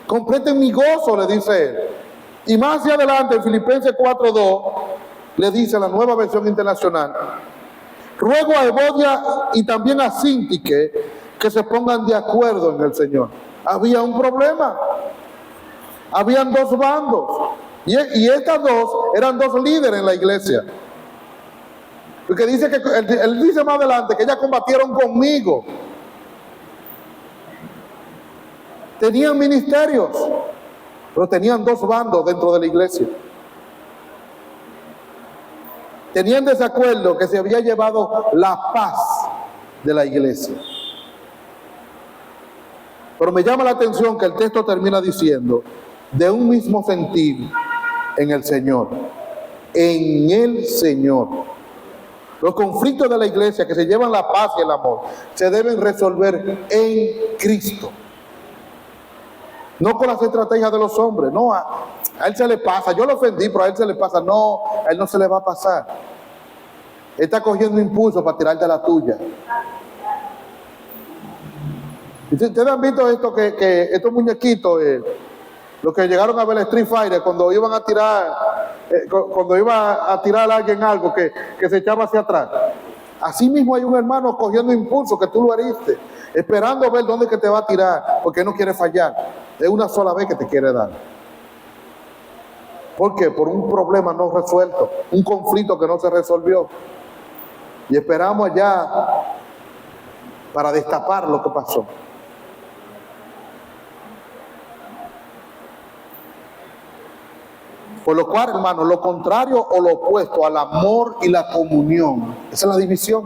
Completen mi gozo, le dice él. Y más hacia adelante, en Filipenses 4:2, le dice la Nueva Versión Internacional, ruego a Evodia y también a Síntique que se pongan de acuerdo en el Señor. Había un problema. Habían 2 bandos. Y estas 2 eran 2 líderes en la iglesia. Porque dice que él dice más adelante que ellas combatieron conmigo. Tenían ministerios, pero tenían 2 bandos dentro de la iglesia. Tenían desacuerdo que se había llevado la paz de la iglesia. Pero me llama la atención que el texto termina diciendo, de un mismo sentir en el Señor. En el Señor. Los conflictos de la iglesia que se llevan la paz y el amor se deben resolver en Cristo. No con las estrategias de los hombres. No, a él se le pasa. Yo lo ofendí, pero a él se le pasa. No, a él no se le va a pasar. Él está cogiendo impulso para tirarte la tuya. ¿Ustedes han visto esto que estos muñequitos, los que llegaron a ver el Street Fighter, cuando iban a tirar, cuando iba a tirar a alguien algo que se echaba hacia atrás? Así mismo hay un hermano cogiendo impulso que tú lo heriste, esperando ver dónde que te va a tirar, porque no quiere fallar. Es una sola vez que te quiere dar. ¿Por qué? Por un problema no resuelto, un conflicto que no se resolvió. Y esperamos allá para destapar lo que pasó. Por lo cual, hermano, lo contrario o lo opuesto al amor y la comunión, esa es la división.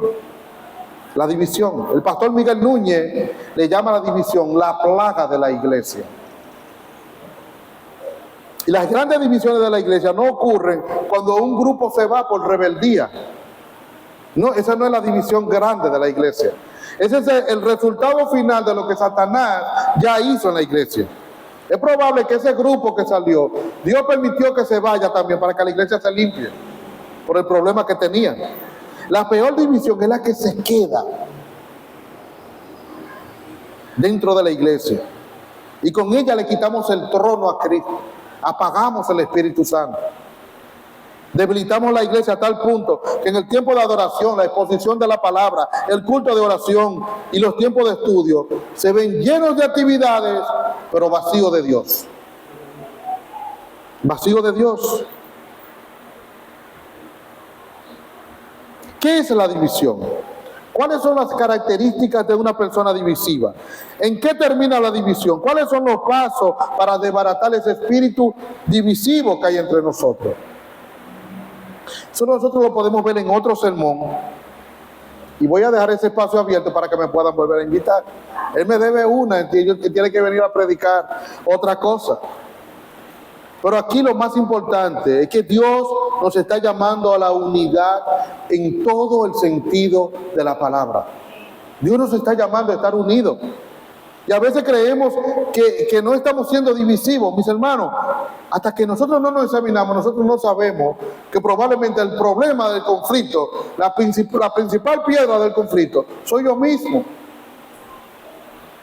La división. El pastor Miguel Núñez le llama a la división la plaga de la iglesia. Y las grandes divisiones de la iglesia no ocurren cuando un grupo se va por rebeldía. No, esa no es la división grande de la iglesia. Ese es el resultado final de lo que Satanás ya hizo en la iglesia. Es probable que ese grupo que salió, Dios permitió que se vaya también para que la iglesia se limpie por el problema que tenían. La peor división es la que se queda dentro de la iglesia. Y con ella le quitamos el trono a Cristo. apagamos el Espíritu Santo. Debilitamos la iglesia a tal punto que en el tiempo de adoración, la exposición de la palabra, el culto de oración y los tiempos de estudio se ven llenos de actividades, pero vacíos de Dios. Vacío de Dios. ¿Qué es la división? ¿Cuáles son las características de una persona divisiva? ¿En qué termina la división? ¿Cuáles son los pasos para desbaratar ese espíritu divisivo que hay entre nosotros? Eso nosotros lo podemos ver en otro sermón. Y voy a dejar ese espacio abierto para que me puedan volver a invitar. Él me debe una, que tiene que venir a predicar otra cosa. Pero aquí lo más importante es que Dios nos está llamando a la unidad en todo el sentido de la palabra. Dios nos está llamando a estar unidos. Y a veces creemos que no estamos siendo divisivos, mis hermanos. Hasta que nosotros no nos examinamos, nosotros no sabemos que probablemente el problema del conflicto, la principal piedra del conflicto, soy yo mismo.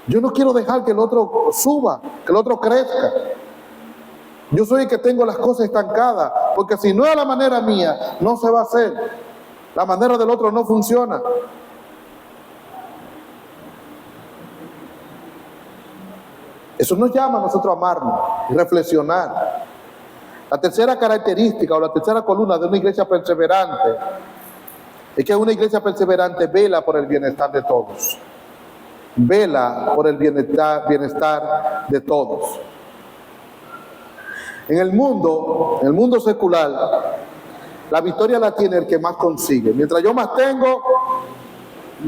Yo no quiero dejar que el otro suba, que el otro crezca. Yo soy el que tengo las cosas estancadas, porque si no es a la manera mía, no se va a hacer. La manera del otro no funciona. Eso nos llama a nosotros a amarnos y reflexionar. La tercera característica o la tercera columna de una iglesia perseverante es que una iglesia perseverante vela por el bienestar de todos. Vela por el bienestar de todos. En el mundo secular, la victoria la tiene el que más consigue. Mientras yo más tengo,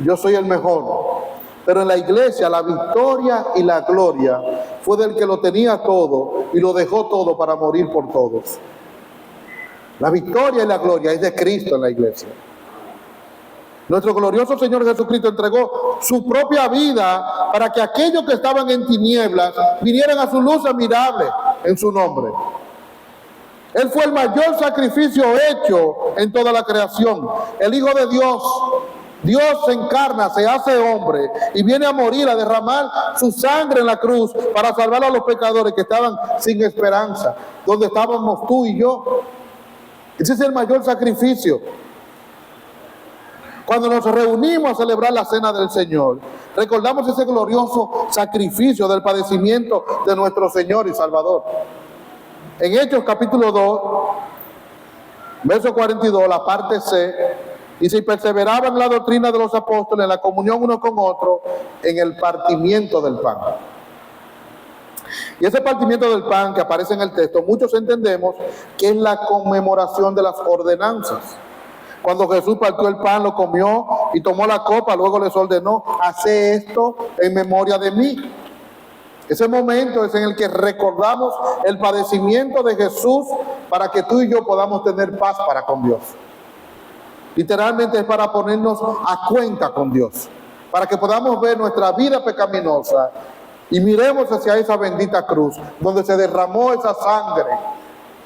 yo soy el mejor. Pero en la iglesia la victoria y la gloria fue del que lo tenía todo y lo dejó todo para morir por todos. La victoria y la gloria es de Cristo en la iglesia. Nuestro glorioso Señor Jesucristo entregó su propia vida para que aquellos que estaban en tinieblas vinieran a su luz admirable en su nombre. Él fue el mayor sacrificio hecho en toda la creación. El Hijo de Dios. Dios se encarna, se hace hombre y viene a morir, a derramar su sangre en la cruz para salvar a los pecadores que estaban sin esperanza, donde estábamos tú y yo. Ese es el mayor sacrificio. Cuando nos reunimos a celebrar la cena del Señor, recordamos ese glorioso sacrificio del padecimiento de nuestro Señor y Salvador. En Hechos capítulo 2, verso 42, la parte C, dice, y perseveraban en la doctrina de los apóstoles, en la comunión uno con otro, en el partimiento del pan. Y ese partimiento del pan que aparece en el texto, muchos entendemos que es la conmemoración de las ordenanzas. Cuando Jesús partió el pan, lo comió y tomó la copa, luego les ordenó, hace esto en memoria de mí. Ese momento es en el que recordamos el padecimiento de Jesús para que tú y yo podamos tener paz para con Dios. Literalmente es para ponernos a cuenta con Dios, para que podamos ver nuestra vida pecaminosa y miremos hacia esa bendita cruz donde se derramó esa sangre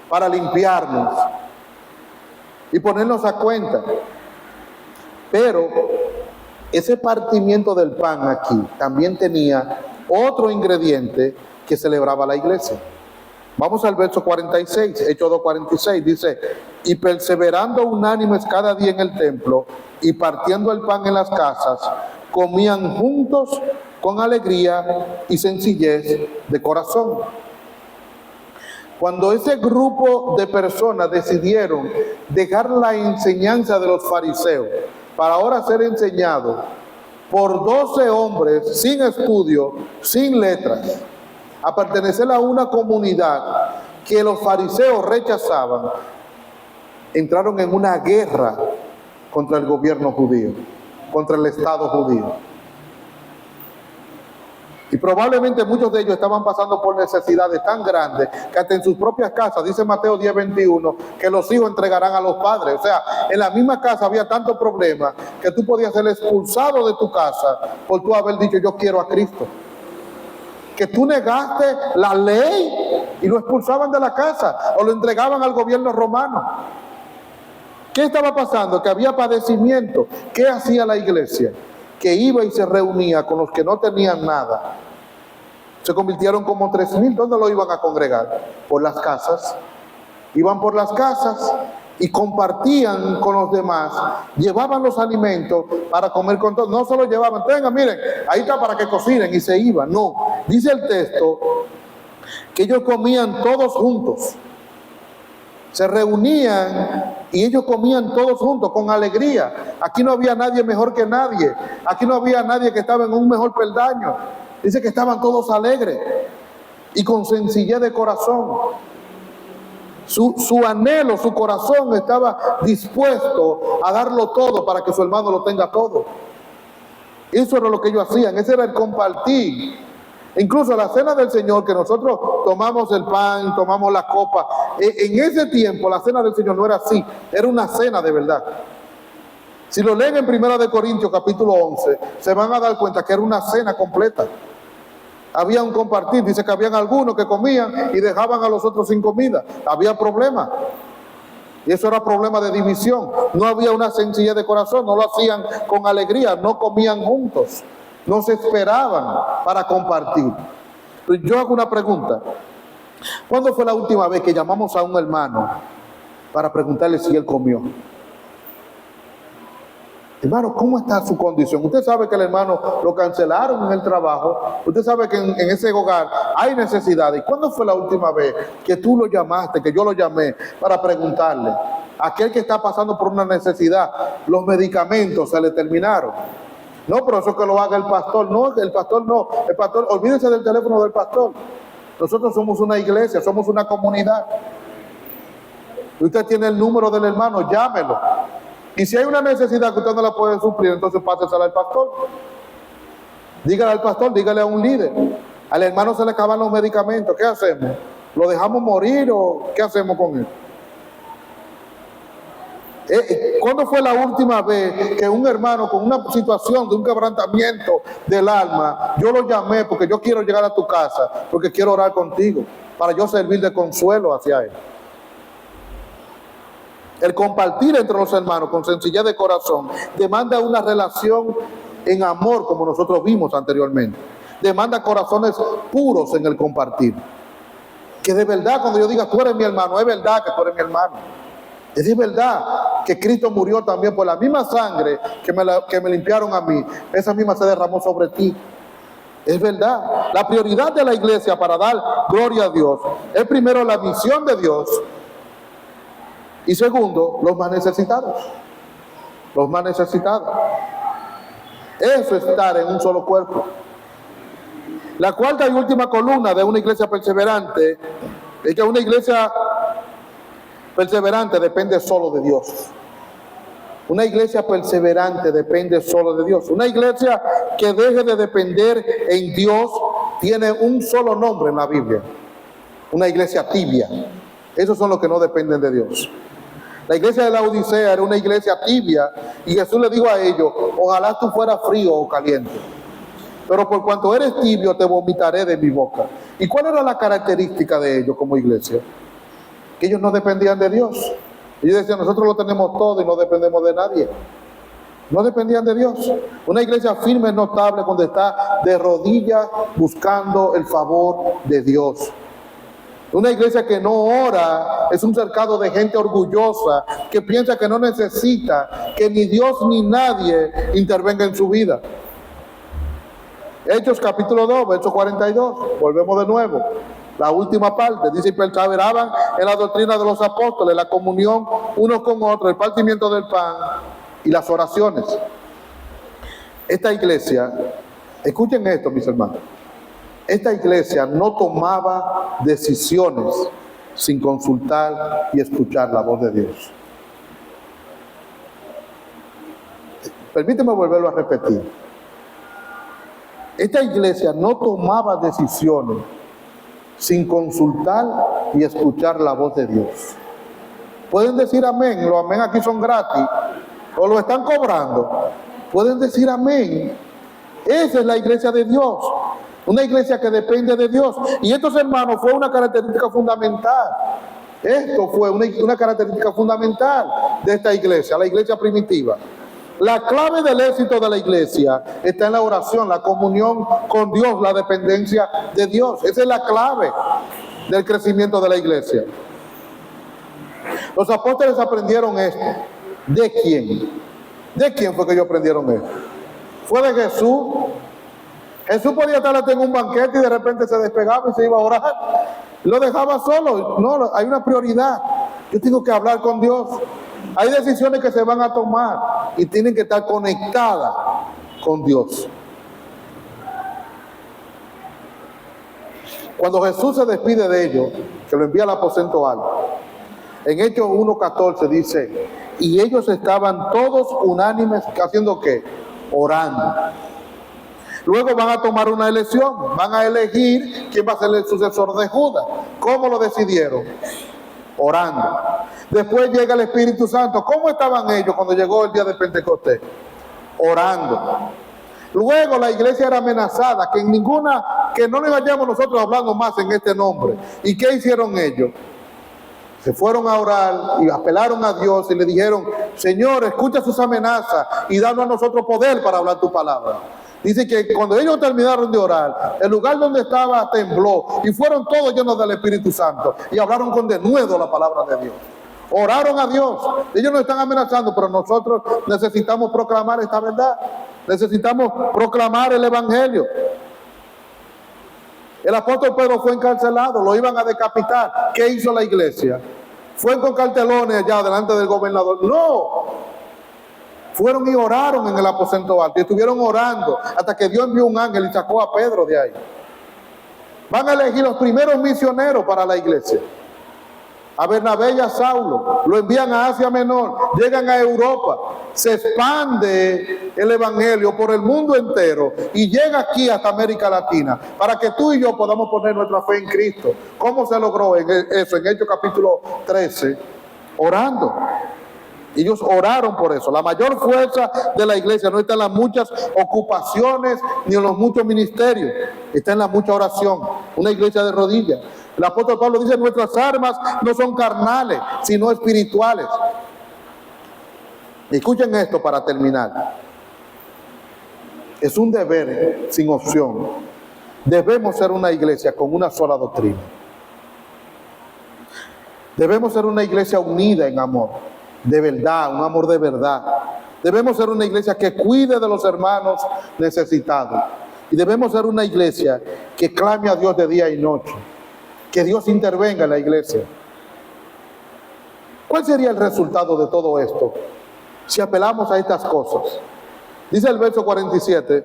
para limpiarnos y ponernos a cuenta. Pero ese partimiento del pan aquí también tenía otro ingrediente que celebraba la iglesia. Vamos al verso 46, Hechos 2:46, dice, y perseverando unánimes cada día en el templo y partiendo el pan en las casas, comían juntos con alegría y sencillez de corazón. Cuando ese grupo de personas decidieron dejar la enseñanza de los fariseos para ahora ser enseñados por 12 hombres sin estudio, sin letras, a pertenecer a una comunidad que los fariseos rechazaban, entraron en una guerra contra el gobierno judío, contra el Estado judío. Y probablemente muchos de ellos estaban pasando por necesidades tan grandes que hasta en sus propias casas, dice Mateo 10:21, que los hijos entregarán a los padres. O sea, en la misma casa había tantos problemas que tú podías ser expulsado de tu casa por tú haber dicho yo quiero a Cristo. Que tú negaste la ley y lo expulsaban de la casa o lo entregaban al gobierno romano. ¿Qué estaba pasando? Que había padecimiento. ¿Qué hacía la iglesia? Que iba y se reunía con los que no tenían nada Se convirtieron como 3,000. ¿Dónde lo iban a congregar? Por las casas. Iban por las casas y compartían con los demás, llevaban los alimentos para comer con todos. No solo llevaban, tengan, miren, ahí está para que cocinen, y se iban. No, dice el texto que ellos comían todos juntos. Se reunían y ellos comían todos juntos con alegría. Aquí no había nadie mejor que nadie. Aquí no había nadie que estaba en un mejor peldaño. Dice que estaban todos alegres y con sencillez de corazón. Su anhelo, su corazón estaba dispuesto a darlo todo para que su hermano lo tenga todo. Eso era lo que ellos hacían, ese era el compartir. Incluso la cena del Señor, que nosotros tomamos el pan, tomamos la copa, en ese tiempo la cena del Señor no era así, era una cena de verdad. Si lo leen en 1 Corintios capítulo 11, se van a dar cuenta que era una cena completa. Había un compartir, dice que habían algunos que comían y dejaban a los otros sin comida. Había problemas. Y eso era problema de división. No había una sencillez de corazón, no lo hacían con alegría, no comían juntos, no se esperaban para compartir. Yo hago una pregunta. ¿Cuándo fue la última vez que llamamos a un hermano para preguntarle si él comió? Hermano, ¿cómo está su condición? Usted sabe que el hermano lo cancelaron en el trabajo. Usted sabe que en ese hogar hay necesidades. ¿Y cuándo fue la última vez que tú lo llamaste, que yo lo llamé para preguntarle? Aquel que está pasando por una necesidad, los medicamentos se le terminaron. No, pero eso que lo haga el pastor. No, el pastor no. El pastor, olvídese del teléfono del pastor. Nosotros somos una iglesia, somos una comunidad. Usted tiene el número del hermano, llámelo. Y si hay una necesidad que usted no la puede suplir, entonces pásesela al pastor. Dígale al pastor, dígale a un líder. Al hermano se le acaban los medicamentos, ¿qué hacemos? ¿Lo dejamos morir o qué hacemos con él? ¿Cuándo fue la última vez que un hermano con una situación de un quebrantamiento del alma, yo lo llamé porque yo quiero llegar a tu casa, porque quiero orar contigo, para yo servir de consuelo hacia él? El compartir entre los hermanos con sencillez de corazón demanda una relación en amor, como nosotros vimos anteriormente. Demanda corazones puros en el compartir. Que de verdad, cuando yo diga tú eres mi hermano, es verdad que tú eres mi hermano. Es de verdad que Cristo murió también por la misma sangre que me limpiaron a mí. Esa misma se derramó sobre ti. Es verdad. La prioridad de la iglesia para dar gloria a Dios es primero la misión de Dios. Y segundo, los más necesitados. Los más necesitados. Eso es estar en un solo cuerpo. La cuarta y última columna de una iglesia perseverante es que una iglesia perseverante depende solo de Dios. Una iglesia perseverante depende solo de Dios. Una iglesia que deje de depender en Dios tiene un solo nombre en la Biblia. Una iglesia tibia. Esos son los que no dependen de Dios. La iglesia de la Odisea era una iglesia tibia y Jesús le dijo a ellos, ojalá tú fueras frío o caliente, pero por cuanto eres tibio te vomitaré de mi boca. ¿Y cuál era la característica de ellos como iglesia? Que ellos no dependían de Dios. Ellos decían, nosotros lo tenemos todo y no dependemos de nadie. No dependían de Dios. Una iglesia firme es notable cuando está de rodillas buscando el favor de Dios. Una iglesia que no ora es un cercado de gente orgullosa que piensa que no necesita que ni Dios ni nadie intervenga en su vida. Hechos capítulo 2, verso 42, volvemos de nuevo. La última parte, dice, y perseveraban en la doctrina de los apóstoles, la comunión unos con otros, el partimiento del pan y las oraciones. Esta iglesia, escuchen esto, mis hermanos, esta iglesia no tomaba decisiones sin consultar y escuchar la voz de Dios. Permíteme volverlo a repetir. Esta iglesia no tomaba decisiones sin consultar y escuchar la voz de Dios. Pueden decir amén, los amén aquí son gratis, o lo están cobrando. Pueden decir amén. Esa es la iglesia de Dios. Una iglesia que depende de Dios. Y estos hermanos fue una característica fundamental. Esto fue una característica fundamental de esta iglesia, la iglesia primitiva. La clave del éxito de la iglesia está en la oración, la comunión con Dios, la dependencia de Dios. Esa es la clave del crecimiento de la iglesia. Los apóstoles aprendieron esto. ¿De quién? ¿De quién fue que ellos aprendieron esto? ¿Fue de Jesús? Jesús podía estar en un banquete y de repente se despegaba y se iba a orar. Lo dejaba solo. No, hay una prioridad. Yo tengo que hablar con Dios. Hay decisiones que se van a tomar y tienen que estar conectadas con Dios. Cuando Jesús se despide de ellos, que lo envía al aposento alto, en Hechos 1:14 dice, y ellos estaban todos unánimes, ¿haciendo qué? Orando. Luego van a tomar una elección, van a elegir quién va a ser el sucesor de Judas. ¿Cómo lo decidieron? Orando. Después llega el Espíritu Santo. ¿Cómo estaban ellos cuando llegó el día de Pentecostés? Orando. Luego la iglesia era amenazada, que no le vayamos nosotros hablando más en este nombre. ¿Y qué hicieron ellos? Se fueron a orar y apelaron a Dios y le dijeron, Señor, escucha sus amenazas y danos a nosotros poder para hablar tu palabra. Dice que cuando ellos terminaron de orar, el lugar donde estaba tembló y fueron todos llenos del Espíritu Santo y hablaron con denuedo la palabra de Dios. Oraron a Dios. Ellos nos están amenazando, pero nosotros necesitamos proclamar esta verdad. Necesitamos proclamar el Evangelio. El apóstol Pedro fue encarcelado, lo iban a decapitar. ¿Qué hizo la iglesia? ¿Fue con cartelones allá delante del gobernador? No. Fueron y oraron en el aposento alto y estuvieron orando hasta que Dios envió un ángel y sacó a Pedro de ahí. Van a elegir los primeros misioneros para la iglesia. A Bernabé y a Saulo, lo envían a Asia Menor, llegan a Europa, se expande el evangelio por el mundo entero y llega aquí hasta América Latina, para que tú y yo podamos poner nuestra fe en Cristo. ¿Cómo se logró eso? En Hechos capítulo 13, orando. Ellos oraron por eso. La mayor fuerza de la iglesia no está en las muchas ocupaciones ni en los muchos ministerios, está en la mucha oración. Una iglesia de rodillas. El apóstol Pablo dice, nuestras armas no son carnales, sino espirituales. Escuchen esto para terminar. Es un deber sin opción. Debemos ser una iglesia con una sola doctrina. Debemos ser una iglesia unida en amor, de verdad, un amor de verdad. Debemos ser una iglesia que cuide de los hermanos necesitados. Y debemos ser una iglesia que clame a Dios de día y noche. Que Dios intervenga en la iglesia. ¿Cuál sería el resultado de todo esto si apelamos a estas cosas? Dice el verso 47,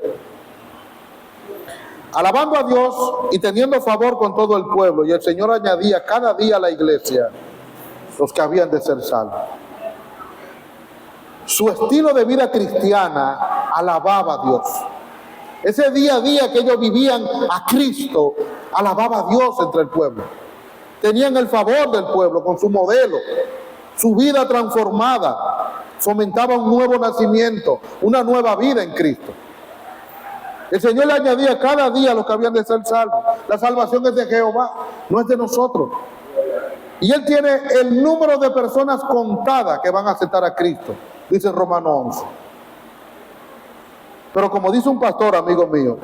alabando a Dios y teniendo favor con todo el pueblo, y el Señor añadía cada día a la iglesia los que habían de ser salvos. Su estilo de vida cristiana alababa a Dios. Ese día a día que ellos vivían a Cristo, alababa a Dios entre el pueblo. Tenían el favor del pueblo con su modelo, su vida transformada, fomentaba un nuevo nacimiento, una nueva vida en Cristo. El Señor le añadía cada día a los que habían de ser salvos. La salvación es de Jehová, no es de nosotros. Y Él tiene el número de personas contadas que van a aceptar a Cristo, dice Romanos 11. Pero como dice un pastor, amigo mío,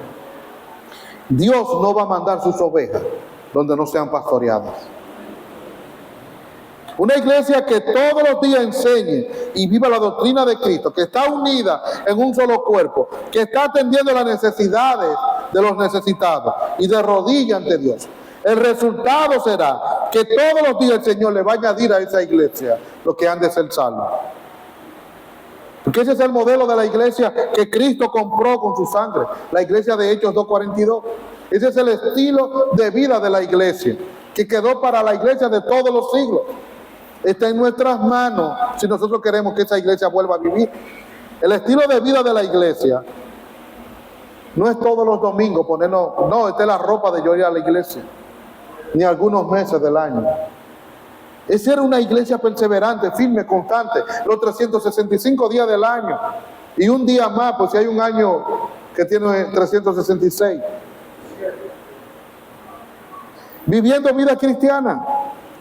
Dios no va a mandar sus ovejas donde no sean pastoreadas. Una iglesia que todos los días enseñe y viva la doctrina de Cristo, que está unida en un solo cuerpo, que está atendiendo las necesidades de los necesitados y de rodillas ante Dios. El resultado será que todos los días el Señor le va a añadir a esa iglesia los que han de ser salvos. Porque ese es el modelo de la iglesia que Cristo compró con su sangre. La iglesia de Hechos 2:42. Ese es el estilo de vida de la iglesia, que quedó para la iglesia de todos los siglos. Está en nuestras manos si nosotros queremos que esa iglesia vuelva a vivir. El estilo de vida de la iglesia no es todos los domingos ponernos, no, esta es la ropa de yo ir a la iglesia, ni algunos meses del año. Es ser una iglesia perseverante, firme, constante, los 365 días del año. Y un día más, pues si hay un año que tiene 366. Viviendo vida cristiana,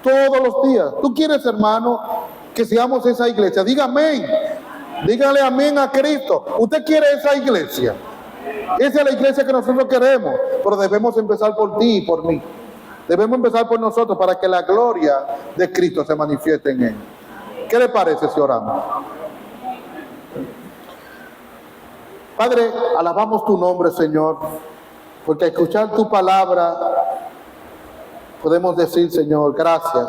todos los días. ¿Tú quieres, hermano, que seamos esa iglesia? Dígame. Díganle amén a Cristo. ¿Usted quiere esa iglesia? Esa es la iglesia que nosotros queremos, pero debemos empezar por ti y por mí. Debemos empezar por nosotros para que la gloria de Cristo se manifieste en él. ¿Qué le parece si oramos? Padre, alabamos tu nombre, Señor, porque al escuchar tu palabra podemos decir, Señor, gracias.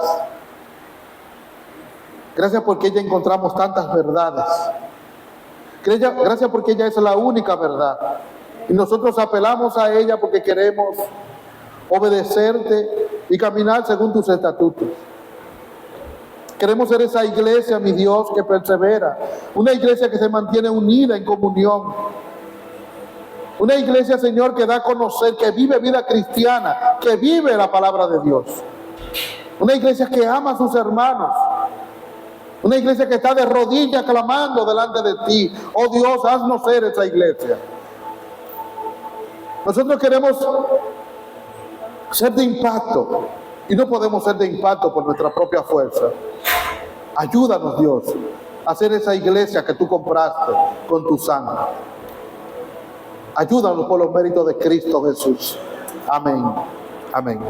Gracias porque ella encontramos tantas verdades. Gracias porque ella es la única verdad. Y nosotros apelamos a ella porque queremos obedecerte y caminar según tus estatutos. Queremos ser esa iglesia, mi Dios, que persevera. Una iglesia que se mantiene unida en comunión. Una iglesia, Señor, que da a conocer, que vive vida cristiana, que vive la palabra de Dios. Una iglesia que ama a sus hermanos. Una iglesia que está de rodillas clamando delante de ti. Oh Dios, haznos ser esa iglesia. Nosotros queremos ser de impacto y no podemos ser de impacto por nuestra propia fuerza. Ayúdanos, Dios, a ser esa iglesia que tú compraste con tu sangre. Ayúdanos por los méritos de Cristo Jesús. Amén. Amén.